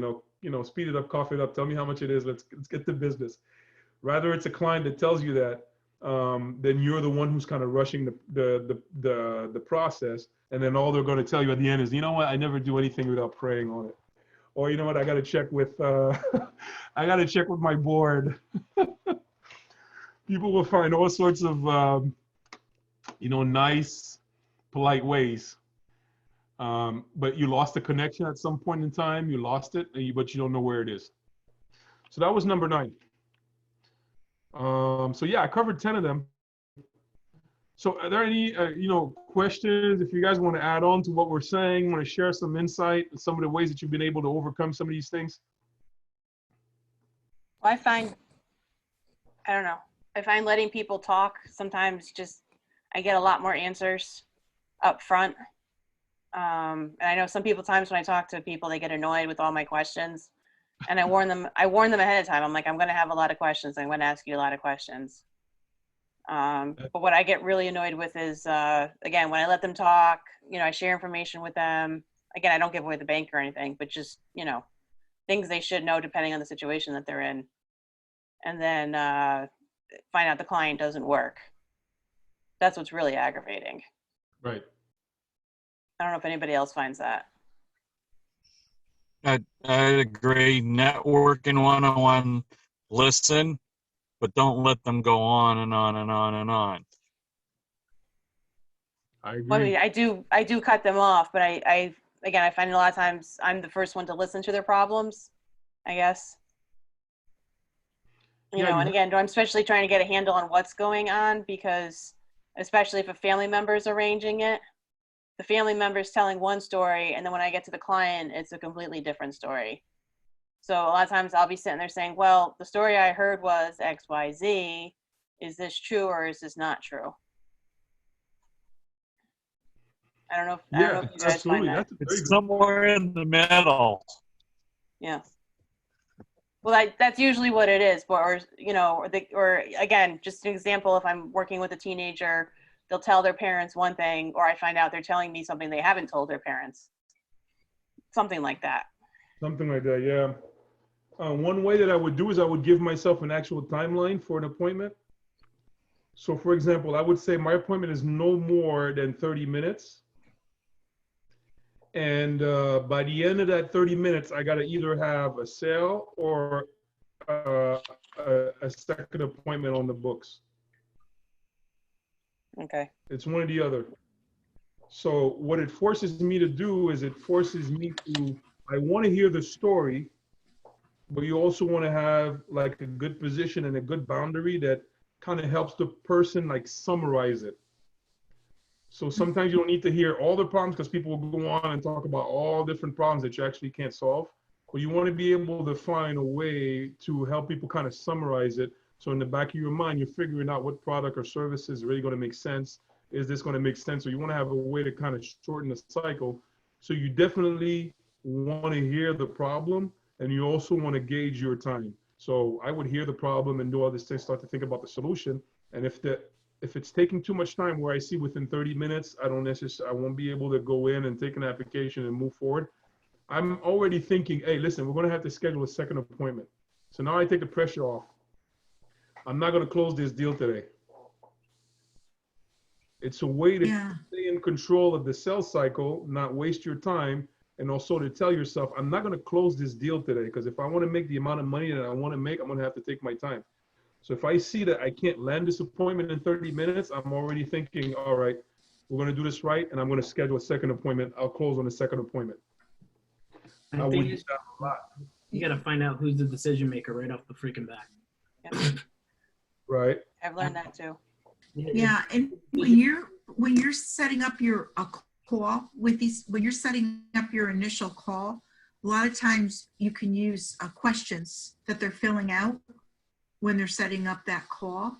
speed it up, cough it up, tell me how much it is. Let's get to business. Rather, it's a client that tells you that, then you're the one who's kind of rushing the process. And then all they're going to tell you at the end is, you know what, I never do anything without praying on it. Or you know what, I got to check with, I got to check with my board. People will find all sorts of, nice, polite ways. But you lost the connection at some point in time. You lost it, but you don't know where it is. So that was number 9. So yeah, I covered 10 of them. So are there any, questions? If you guys want to add on to what we're saying, want to share some insight, some of the ways that you've been able to overcome some of these things? Well, I find letting people talk sometimes I get a lot more answers up front. And I know some times when I talk to people, they get annoyed with all my questions. And I warn them ahead of time. I'm like, I'm going to have a lot of questions. I'm going to ask you a lot of questions. But what I get really annoyed with is, again, when I let them talk, I share information with them. Again, I don't give away the bank or anything, but just, things they should know depending on the situation that they're in. And then find out the client doesn't work. That's what's really aggravating. Right. I don't know if anybody else finds that. I agree. Networking one-on-one, listen, but don't let them go on and on and on and on. I agree. Well, I mean, I do cut them off, but I find a lot of times I'm the first one to listen to their problems, I guess. And again, I'm especially trying to get a handle on what's going on, because especially if a family member is arranging it, the family member is telling one story, and then when I get to the client, it's a completely different story. So a lot of times I'll be sitting there saying, well, the story I heard was X, Y, Z. Is this true or is this not true? I don't know if you guys absolutely. find that. It's somewhere in the middle. Yeah. Well, that's usually what it is. Or again, just an example, if I'm working with a teenager, they'll tell their parents one thing, or I find out they're telling me something they haven't told their parents. Something like that. Something like that, yeah. One way that I would do is I would give myself an actual timeline for an appointment. So for example, I would say my appointment is no more than 30 minutes. And by the end of that 30 minutes, I got to either have a sale or a second appointment on the books. Okay. It's one or the other. So what it forces me to do is I want to hear the story, but you also want to have like a good position and a good boundary that kind of helps the person like summarize it. So sometimes you don't need to hear all the problems, because people will go on and talk about all different problems that you actually can't solve. But you want to be able to find a way to help people kind of summarize it. So in the back of your mind, you're figuring out what product or service is really going to make sense. Is this going to make sense? So you want to have a way to kind of shorten the cycle. So you definitely want to hear the problem, and you also want to gauge your time. So I would hear the problem and do all this thing, start to think about the solution. And if it's taking too much time, where I see within 30 minutes, I won't be able to go in and take an application and move forward. I'm already thinking, hey, listen, we're going to have to schedule a second appointment. So now I take the pressure off. I'm not going to close this deal today. It's a way to stay in control of the sales cycle, not waste your time, and also to tell yourself, I'm not going to close this deal today, because if I want to make the amount of money that I want to make, I'm going to have to take my time. So if I see that I can't land this appointment in 30 minutes, I'm already thinking, all right, we're going to do this right, and I'm going to schedule a second appointment. I'll close on the second appointment. I think you got to find out who's the decision maker right off the freaking bat. Yeah. Right. I've learned that too. Yeah, and when you're setting up your call with these, when you're setting up your initial call, a lot of times you can use questions that they're filling out when they're setting up that call.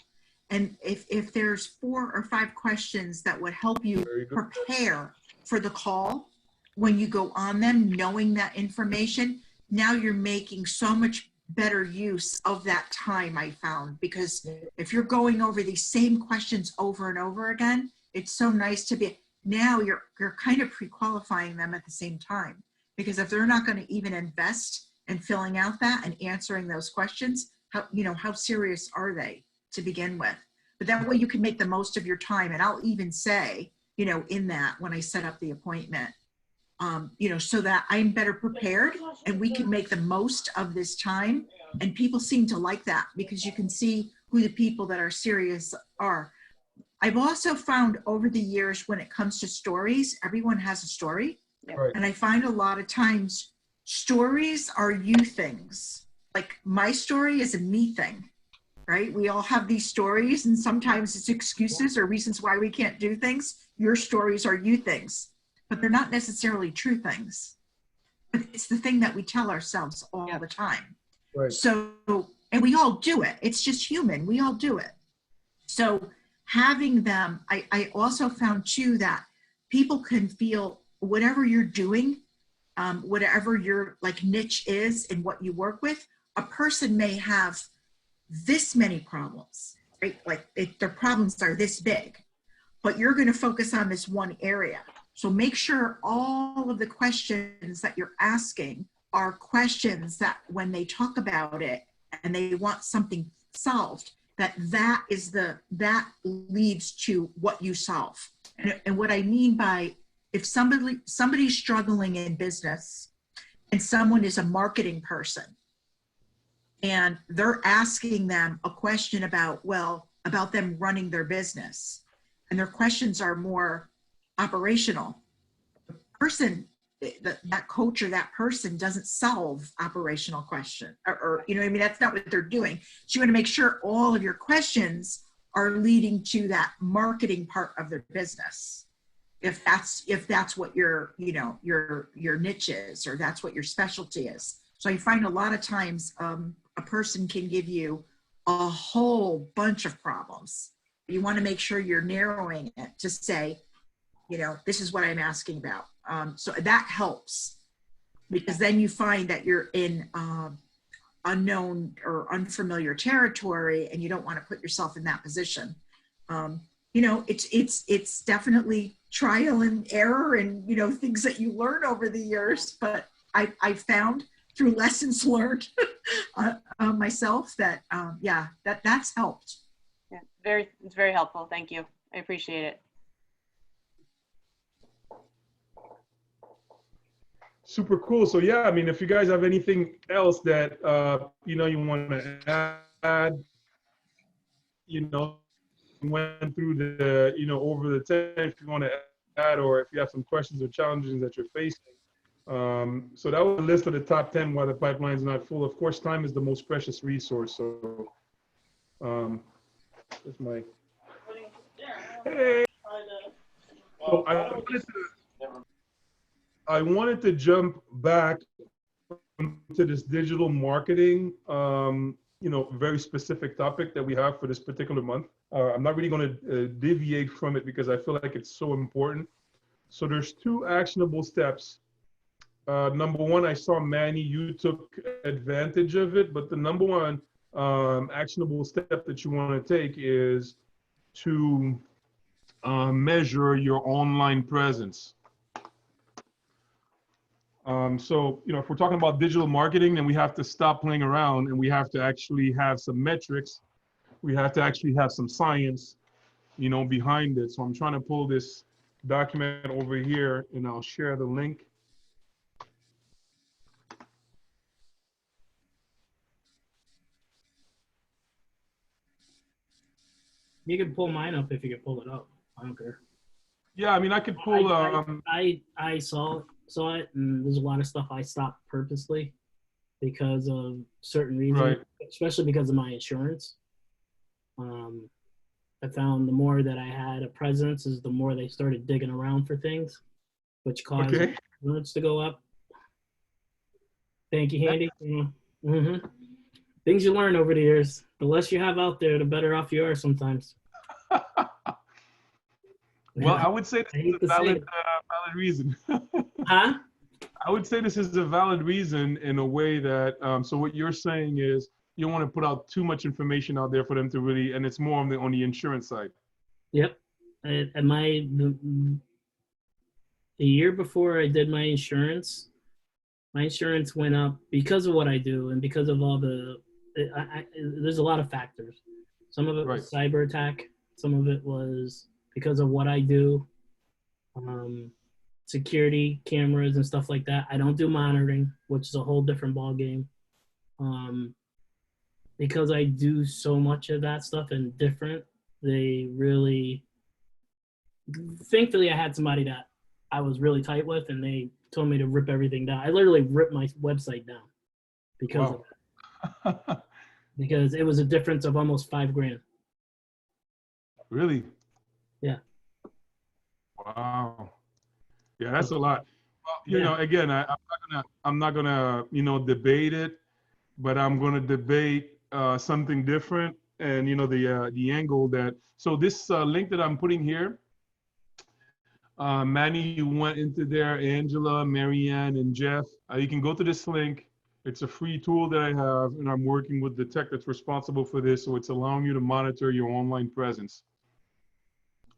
And if there's 4 or 5 questions that would help you Very good. prepare for the call, when you go on them, knowing that information, now you're making so much better use of that time, I found. Because if you're going over these same questions over and over again, it's so nice to be, now you're kind of pre-qualifying them at the same time. Because if they're not going to even invest in filling out that and answering those questions, how serious are they to begin with? But that way you can make the most of your time. And I'll even say, in that when I set up the appointment, so that I'm better prepared and we can make the most of this time. And people seem to like that because you can see who the people that are serious are. I've also found over the years when it comes to stories, everyone has a story. Right. And I find a lot of times stories are you things. Like my story is a me thing, right? We all have these stories and sometimes it's excuses or reasons why we can't do things. Your stories are you things, but they're not necessarily true things. But it's the thing that we tell ourselves all the time. Right. So, and we all do it. It's just human. We all do it. So having them, I also found too that people can feel whatever you're doing, whatever your like niche is and what you work with, a person may have this many problems, right? Like their problems are this big, but you're going to focus on this one area. So make sure all of the questions that you're asking are questions that when they talk about it and they want something solved, that leads to what you solve. And what I mean by, if somebody's struggling in business and someone is a marketing person and they're asking them a question about them running their business, and their questions are more operational, the person, that coach or that person doesn't solve operational question or that's not what they're doing. So you want to make sure all of your questions are leading to that marketing part of their business. If that's what your niche is, or that's what your specialty is. So I find a lot of times a person can give you a whole bunch of problems. You want to make sure you're narrowing it to say, this is what I'm asking about. So that helps, because then you find that you're in unknown or unfamiliar territory and you don't want to put yourself in that position. It's definitely trial and error and, things that you learn over the years, but I found through lessons learned myself that, that's helped. Yeah, it's very helpful. Thank you. I appreciate it. Super cool. So yeah, I mean, if you guys have anything else that you want to add, went through the over the 10, if you want to add, or if you have some questions or challenges that you're facing. So that was a list of the top 10 why the pipeline is not full. Of course, time is the most precious resource. So that's my. Hey. So I wanted to jump back to this digital marketing, very specific topic that we have for this particular month. I'm not really going to deviate from it because I feel like it's so important. So there's 2 actionable steps. Number 1, I saw Manny, you took advantage of it, but the number 1 actionable step that you want to take is to measure your online presence. So, if we're talking about digital marketing, then we have to stop playing around and we have to actually have some metrics. We have to actually have some science, behind it. So I'm trying to pull this document over here and I'll share the link. You can pull mine up if you can pull it up. I don't care. Yeah, I mean, I could pull. I saw it, and there's a lot of stuff I stopped purposely because of certain reasons, Right. Especially because of my insurance. I found the more that I had a presence is the more they started digging around for things, which caused insurance to go up. Thank you, Handy. things you learn over the years. The less you have out there, the better off you are sometimes. Well, Man, I would say this I is hate a to say valid, it. valid reason. Huh? I would say this is a valid reason in a way that, so what you're saying is you don't want to put out too much information out there for them to really, and it's more on the insurance side. Yep. And the year before I did my insurance went up because of what I do and because of all there's a lot of factors. Some of it was cyber attack. Some of it was because of what I do. Security cameras and stuff like that. I don't do monitoring, which is a whole different ball game. Because I do so much of that stuff and different, they really, thankfully I had somebody that I was really tight with and they told me to rip everything down. I literally ripped my website down because of that. Because it was a difference of almost $5,000. Really? Yeah. Wow. Yeah, that's a lot. Well, you Yeah. know, again, I'm not gonna, you know, debate it, but I'm gonna debate something different, and you know, the angle that. So this link that I'm putting here, Manny, you went into there, Angela, Marianne, and Jeff. You can go to this link. It's a free tool that I have, and I'm working with the tech that's responsible for this, so it's allowing you to monitor your online presence.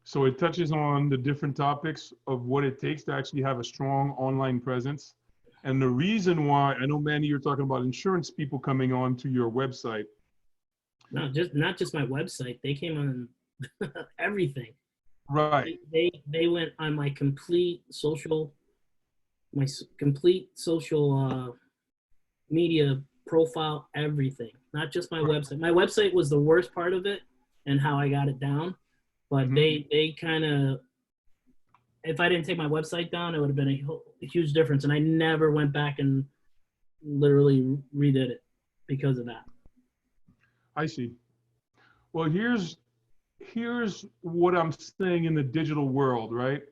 So it touches on the different topics of what it takes to actually have a strong online presence. And the reason why, I know, Manny, you're talking about insurance people coming on to your website. Not just my website. They came on everything. Right. They went on my complete social media profile, everything. Not just my website. My website was the worst part of it and how I got it down. But they kind of, if I didn't take my website down, it would have been a huge difference. And I never went back and literally redid it because of that. I see. Well, here's what I'm saying in the digital world, right?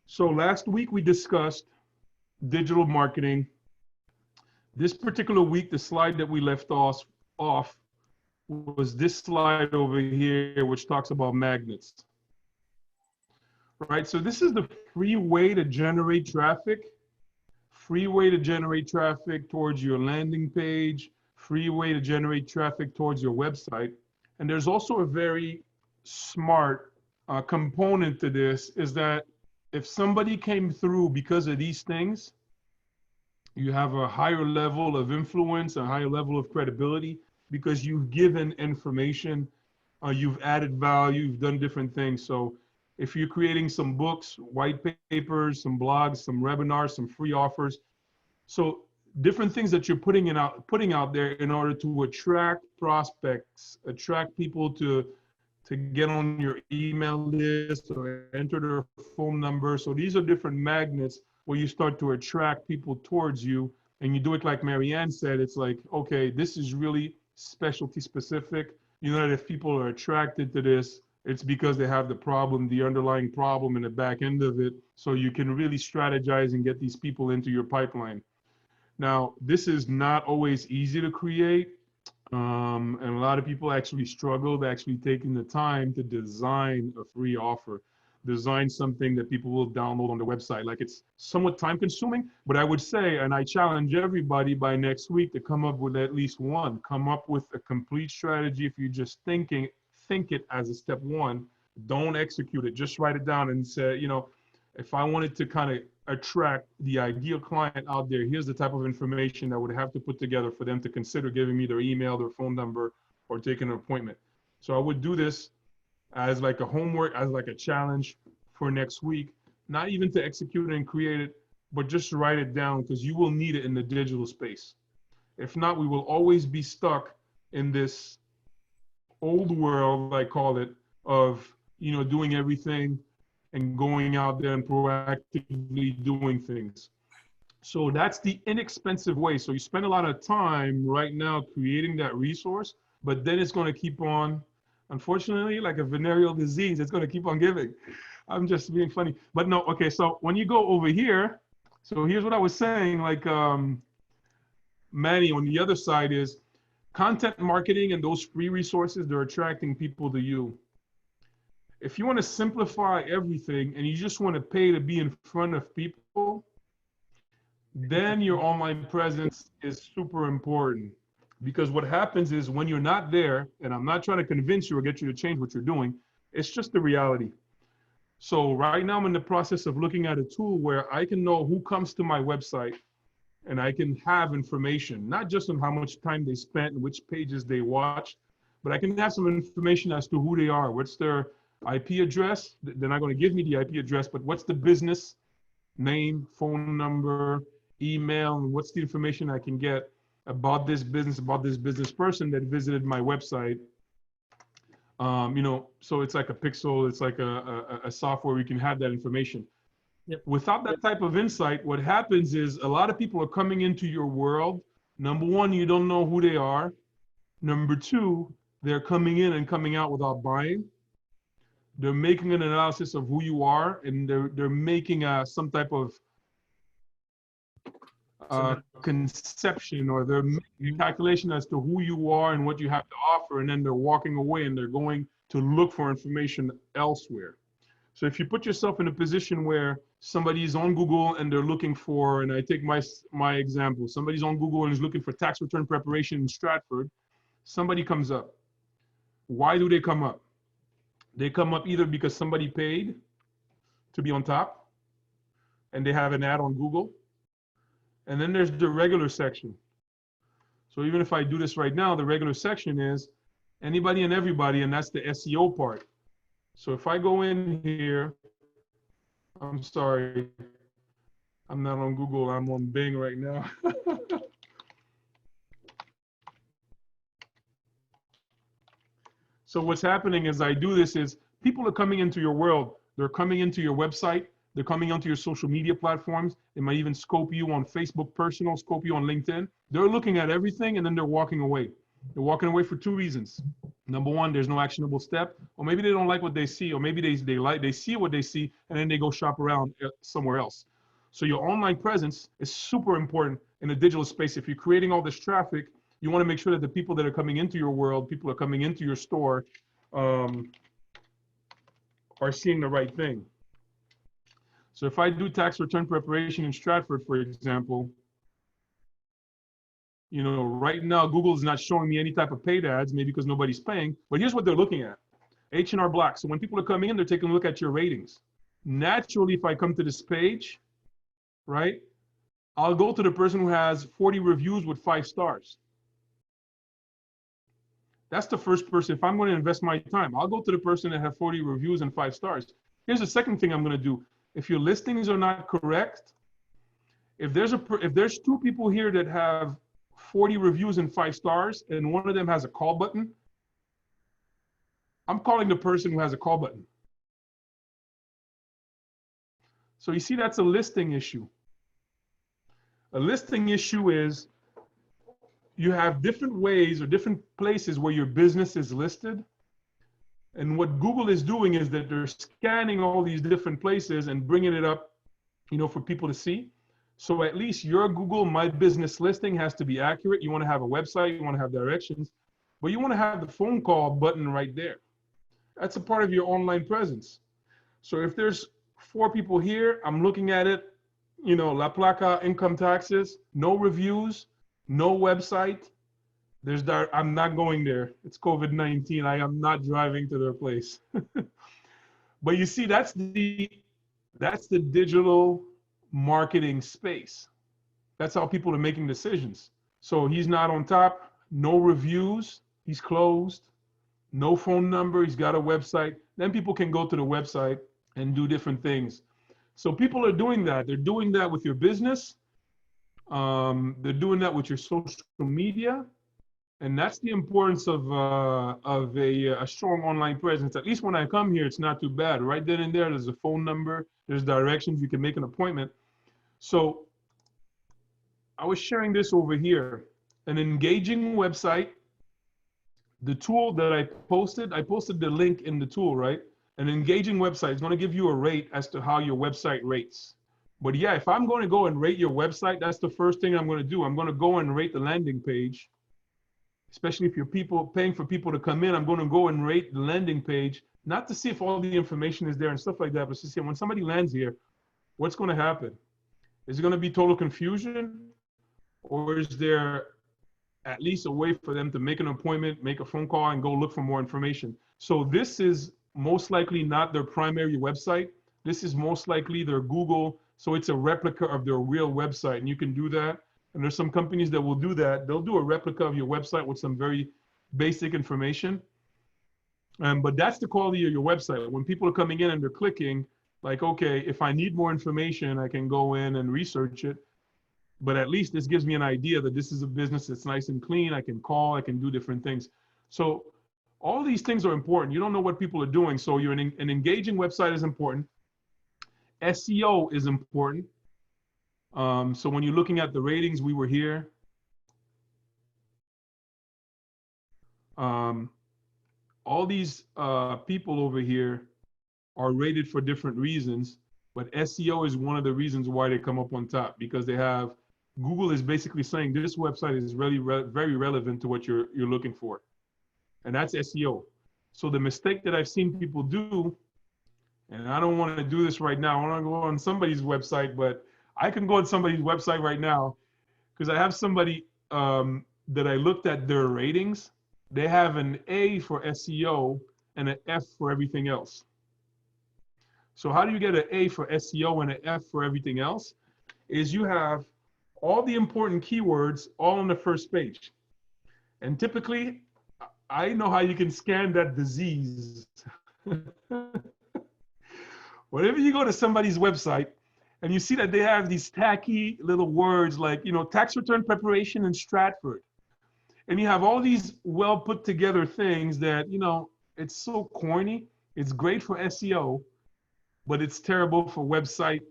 So last week we discussed digital marketing. This particular week, the slide that we left off was this slide over here, which talks about magnets, right? So this is the free way to generate traffic, towards your landing page, free way to generate traffic towards your website. And there's also a very smart component to this, is that if somebody came through because of these things, you have a higher level of influence, a higher level of credibility, because you've given information, you've added value, you've done different things. So if you're creating some books, white papers, some blogs, some webinars, some free offers, so different things that you're putting out there in order to attract prospects, attract people to get on your email list or enter their phone number. So these are different magnets where you start to attract people towards you, and you do it like Marianne said. It's like, okay, this is really specialty specific. You know that if people are attracted to this, it's because they have the underlying problem in the back end of it. So you can really strategize and get these people into your pipeline. Now, this is not always easy to create. And a lot of people actually struggle actually taking the time to design a free offer, design something that people will download on the website. Like, it's somewhat time consuming, but I would say, and I challenge everybody by next week to come up with at least one, come up with a complete strategy. If you're just think it as a step one, don't execute it, just write it down and say, you know, if I wanted to kind of attract the ideal client out there, here's the type of information that I would have to put together for them to consider giving me their email, their phone number, or taking an appointment. So I would do this as like a homework, as like a challenge for next week, not even to execute it and create it, but just to write it down, because you will need it in the digital space. If not, we will always be stuck in this old world, I call it, of, you know, doing everything and going out there and proactively doing things. So that's the inexpensive way. So you spend a lot of time right now creating that resource, but then it's going to keep on, unfortunately, like a venereal disease, it's going to keep on giving. I'm just being funny, but no. Okay. So when you go over here, so here's what I was saying, like, Manny, on the other side is, content marketing and those free resources, they're attracting people to you. If you want to simplify everything and you just want to pay to be in front of people, then your online presence is super important. Because what happens is when you're not there, and I'm not trying to convince you or get you to change what you're doing, it's just the reality. So right now I'm in the process of looking at a tool where I can know who comes to my website and I can have information, not just on how much time they spent and which pages they watched, but I can have some information as to who they are. What's their IP address? They're not going to give me the IP address, but what's the business name, phone number, email, and what's the information I can get about this business person that visited my website. You know, so it's like a pixel, it's like a software where you can have that information. Yep. Without that type of insight, what happens is a lot of people are coming into your world. Number one, you don't know who they are. Number two, they're coming in and coming out without buying. They're making an analysis of who you are, and they're making some type of conception, or they're making a calculation as to who you are and what you have to offer, and then they're walking away and they're going to look for information elsewhere. So if you put yourself in a position where somebody's on Google and they're looking for, and I take my example, somebody's on Google and is looking for tax return preparation in Stratford, somebody comes up. Why do they come up? They come up either because somebody paid to be on top and they have an ad on Google. And then there's the regular section. So even if I do this right now, the regular section is anybody and everybody, and that's the SEO part. So if I go in here, I'm sorry, I'm not on Google, I'm on Bing right now. So what's happening as I do this is people are coming into your world. They're coming into your website. They're coming onto your social media platforms. They might even scope you on Facebook personal, scope you on LinkedIn. They're looking at everything and then they're walking away. They're walking away for two reasons. Number one, there's no actionable step, or maybe they don't like what they see, or maybe they see what they see and then they go shop around somewhere else. So your online presence is super important in the digital space. If you're creating all this traffic, you want to make sure that the people that are coming into your world, people are coming into your store, are seeing the right thing. So if I do tax return preparation in Stratford, for example, you know, right now Google is not showing me any type of paid ads, maybe because nobody's paying, but here's what they're looking at. H&R Block. So when people are coming in, they're taking a look at your ratings. Naturally, if I come to this page, right, I'll go to the person who has 40 reviews with 5 stars. That's the first person. If I'm going to invest my time, I'll go to the person that has 40 reviews and 5 stars. Here's the second thing I'm going to do. If your listings are not correct, if there's 2 people here that have 40 reviews and 5 stars, and one of them has a call button, I'm calling the person who has a call button. So you see, that's a listing issue. A listing issue is you have different ways or different places where your business is listed. And what Google is doing is that they're scanning all these different places and bringing it up, you know, for people to see. So at least your Google My Business listing has to be accurate. You want to have a website, you want to have directions, but you want to have the phone call button right there. That's a part of your online presence. So if there's 4 people here, I'm looking at it, you know, La Placa income taxes, no reviews, no website. I'm not going there. It's COVID-19. I am not driving to their place. But you see, that's the digital marketing space. That's how people are making decisions. So he's not on top, no reviews, he's closed, no phone number, he's got a website. Then people can go to the website and do different things. So people are doing that. They're doing that with your business. They're doing that with your social media. And that's the importance of a strong online presence. At least when I come here, it's not too bad. Right then and there, there's a phone number, there's directions, you can make an appointment. So I was sharing this over here, an engaging website. The tool that I posted the link in the tool, right? An engaging website is going to give you a rate as to how your website rates. But yeah, if I'm going to go and rate your website, that's the first thing I'm going to do. I'm going to go and rate the landing page. especially if you're paying for people to come in, I'm going to go and rate the landing page, not to see if all the information is there and stuff like that, but to see when somebody lands here, what's going to happen? Is it going to be total confusion, or is there at least a way for them to make an appointment, make a phone call, and go look for more information? So this is most likely not their primary website. This is most likely their Google. So it's a replica of their real website, and you can do that. And there's some companies that will do that. They'll do a replica of your website with some very basic information. But that's the quality of your website. When people are coming in and they're clicking, like, okay, if I need more information, I can go in and research it. But at least this gives me an idea that this is a business that's nice and clean. I can call, I can do different things. So all these things are important. You don't know what people are doing. So an engaging website is important. SEO is important. So when you're looking at the ratings, we were here. All these people over here are rated for different reasons, but SEO is one of the reasons why they come up on top, because they have, Google is basically saying this website is really very relevant to what you're looking for. And that's SEO. So the mistake that I've seen people do, and I don't want to do this right now, I want to go on somebody's website, but I can go on somebody's website right now because I have somebody that I looked at their ratings. They have an A for SEO and an F for everything else. So how do you get an A for SEO and an F for everything else? Is you have all the important keywords all on the first page. And typically, I know how you can scan that disease. Whenever you go to somebody's website and you see that they have these tacky little words like, you know, tax return preparation in Stratford. And you have all these well put together things that, you know, it's so corny. It's great for SEO, but it's terrible for website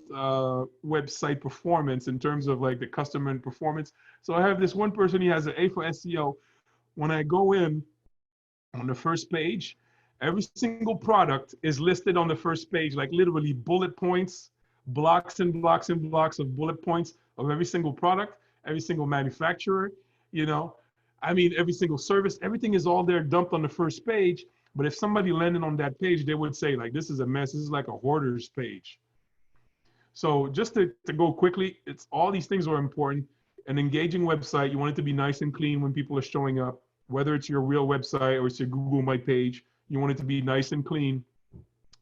performance in terms of like the customer and performance. So I have this one person, he has an A for SEO. When I go in on the first page, every single product is listed on the first page, like literally bullet points, blocks and blocks and blocks of bullet points of every single product, every single manufacturer, you know, I mean, every single service, everything is all there dumped on the first page. But if somebody landed on that page, they would say like, this is a mess. This is like a hoarder's page. So just to go quickly, it's all these things are important. An engaging website, you want it to be nice and clean when people are showing up, whether it's your real website or it's your Google My Page, you want it to be nice and clean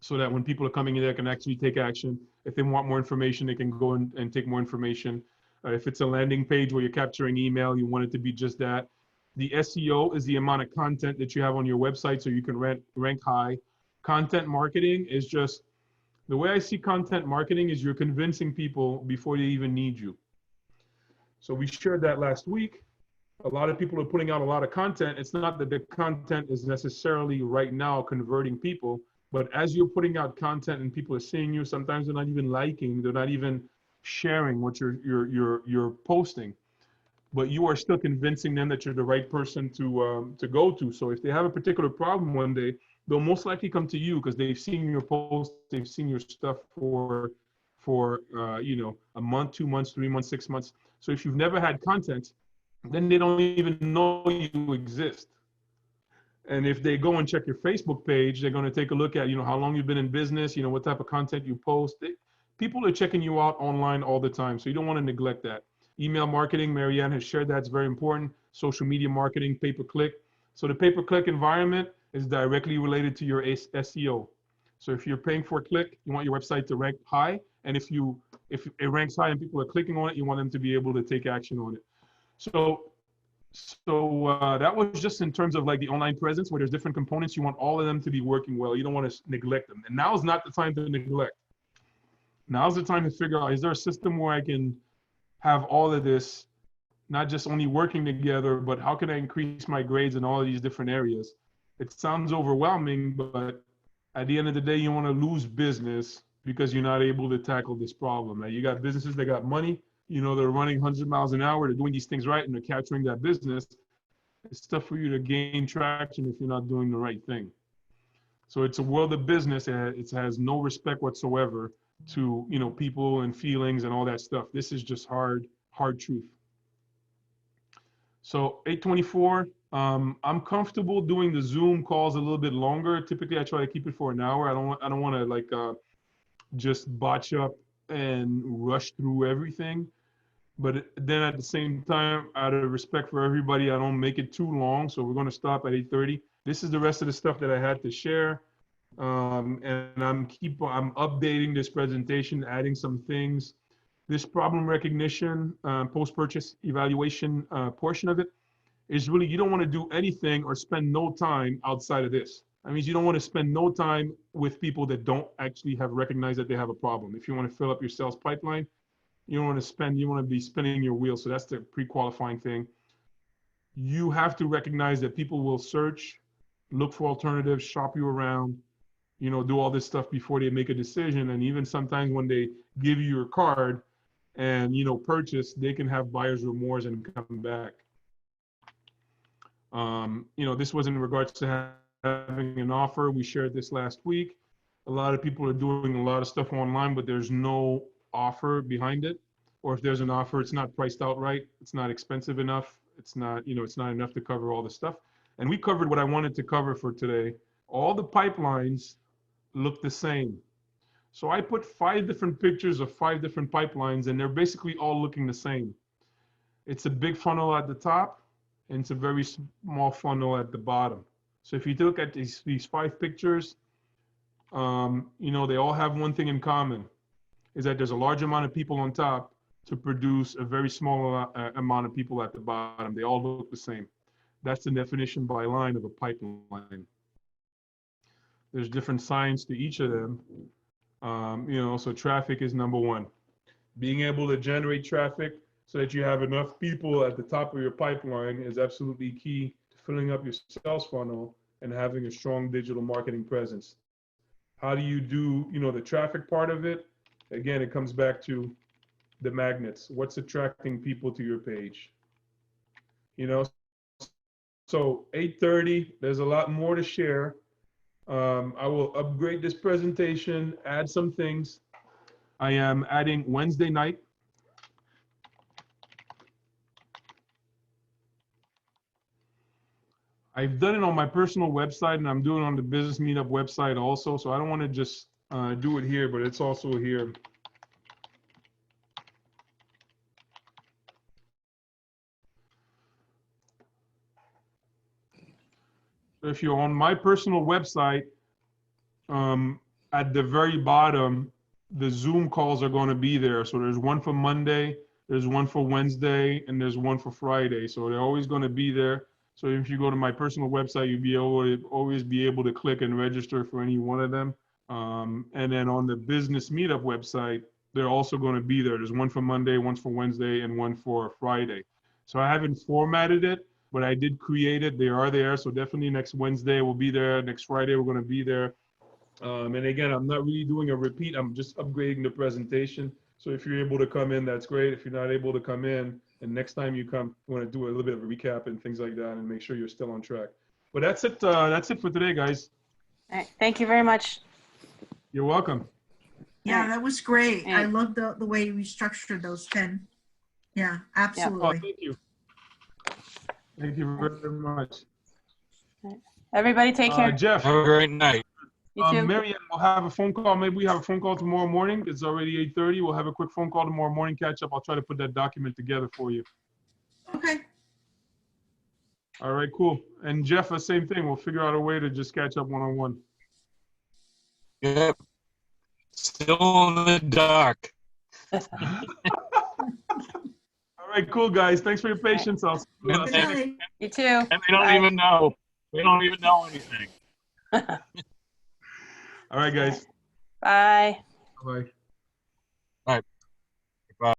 so that when people are coming in, they can actually take action. If they want more information, they can go and take more information. If it's a landing page where you're capturing email, you want it to be just that. The SEO is the amount of content that you have on your website so you can rank high. Content marketing is just, the way I see content marketing is you're convincing people before they even need you. So we shared that last week. A lot of people are putting out a lot of content. It's not that the content is necessarily right now converting people, but as you're putting out content and people are seeing you, sometimes they're not even liking, they're not even sharing what you're posting. But you are still convincing them that you're the right person to go to. So if they have a particular problem one day, they'll most likely come to you because they've seen your post, they've seen your stuff for you know, a month, 2 months, 3 months, 6 months. So if you've never had content, then they don't even know you exist. And if they go and check your Facebook page, they're going to take a look at, you know, how long you've been in business, you know, what type of content you post. People are checking you out online all the time, so you don't want to neglect that. Email marketing, Marianne has shared that's very important. Social media marketing, pay-per-click. So the pay-per-click environment is directly related to your SEO. So if you're paying for a click, you want your website to rank high. And if it ranks high and people are clicking on it, you want them to be able to take action on it. So that was just in terms of like the online presence where there's different components. You want all of them to be working well. You don't want to neglect them. And now is not the time to neglect. Now's the time to figure out, is there a system where I can have all of this, not just only working together, but how can I increase my grades in all of these different areas? It sounds overwhelming, but at the end of the day, you want to lose business because you're not able to tackle this problem. Now, you got businesses that got money, you know, they're running 100 miles an hour, they're doing these things right, and they're capturing that business. It's tough for you to gain traction if you're not doing the right thing. So it's a world of business, and it has no respect whatsoever to, you know, people and feelings and all that stuff. This is just hard truth. So 824, I'm comfortable doing the Zoom calls a little bit longer. Typically, I try to keep it for an hour. I don't want to like just botch up and rush through everything. But then at the same time, out of respect for everybody, I don't make it too long. So we're going to stop at 8:30. This is the rest of the stuff that I had to share. And I'm updating this presentation, adding some things. This problem recognition, post-purchase evaluation portion of it is really, you don't want to do anything or spend no time outside of this. That means you don't want to spend no time with people that don't actually have recognized that they have a problem. If you want to fill up your sales pipeline, you want to be spinning your wheels. So that's the pre-qualifying thing. You have to recognize that people will search, look for alternatives, shop you around, do all this stuff before they make a decision. And even sometimes when they give you your card and, purchase, they can have buyer's remorse and come back. This was in regards to having an offer. We shared this last week. A lot of people are doing a lot of stuff online, but there's no offer behind it. Or if there's an offer, it's not priced out right. It's not expensive enough. It's not, it's not enough to cover all the stuff. And we covered what I wanted to cover for today. All the pipelines look the same. So I put 5 different pictures of 5 different pipelines, and they're basically all looking the same. It's a big funnel at the top, and it's a very small funnel at the bottom. So if you look at these 5 pictures, they all have one thing in common, is that there's a large amount of people on top to produce a very small amount of people at the bottom. They all look the same. That's the definition by line of a pipeline. There's different signs to each of them. So traffic is number 1. Being able to generate traffic so that you have enough people at the top of your pipeline is absolutely key to filling up your sales funnel and having a strong digital marketing presence. How do you do, the traffic part of it? Again, it comes back to the magnets. What's attracting people to your page? So 8:30, there's a lot more to share. I will upgrade this presentation, add some things. I am adding Wednesday night. I've done it on my personal website, and I'm doing it on the Business Meetup website also. So I don't want to just do it here, but it's also here. So if you're on my personal website, at the very bottom, the Zoom calls are going to be there. So there's one for Monday, there's one for Wednesday, and there's one for Friday. So they're always going to be there. So if you go to my personal website, you'll always be able to click and register for any one of them. And then on the Business Meetup website, they're also going to be there. There's one for Monday, one for Wednesday, and one for Friday. So I haven't formatted it, but I did create it. They are there. So definitely next Wednesday we'll be there. Next Friday we're going to be there. And again, I'm not really doing a repeat. I'm just upgrading the presentation. So if you're able to come in, that's great. If you're not able to come in, and next time you come, you want to do a little bit of a recap and things like that, and make sure you're still on track. But that's it. That's it for today, guys. All right. Thank you very much. You're welcome. Yeah, that was great. Yeah. I love the way we structured those 10. Yeah, absolutely. Oh, thank you. Thank you very much. Everybody take care. Jeff. Have a great night. You too. Marianne, we'll have a phone call. Maybe we have a phone call tomorrow morning. It's already 8:30. We'll have a quick phone call tomorrow morning, catch up. I'll try to put that document together for you. Okay. All right, cool. And Jeff, the same thing. We'll figure out a way to just catch up one-on-one. Yep. Still in the dark. All right, cool, guys. Thanks for your patience. I'll see you Good night. You too. And they don't Bye. even know. They don't even know anything. All right, guys. Bye. Bye.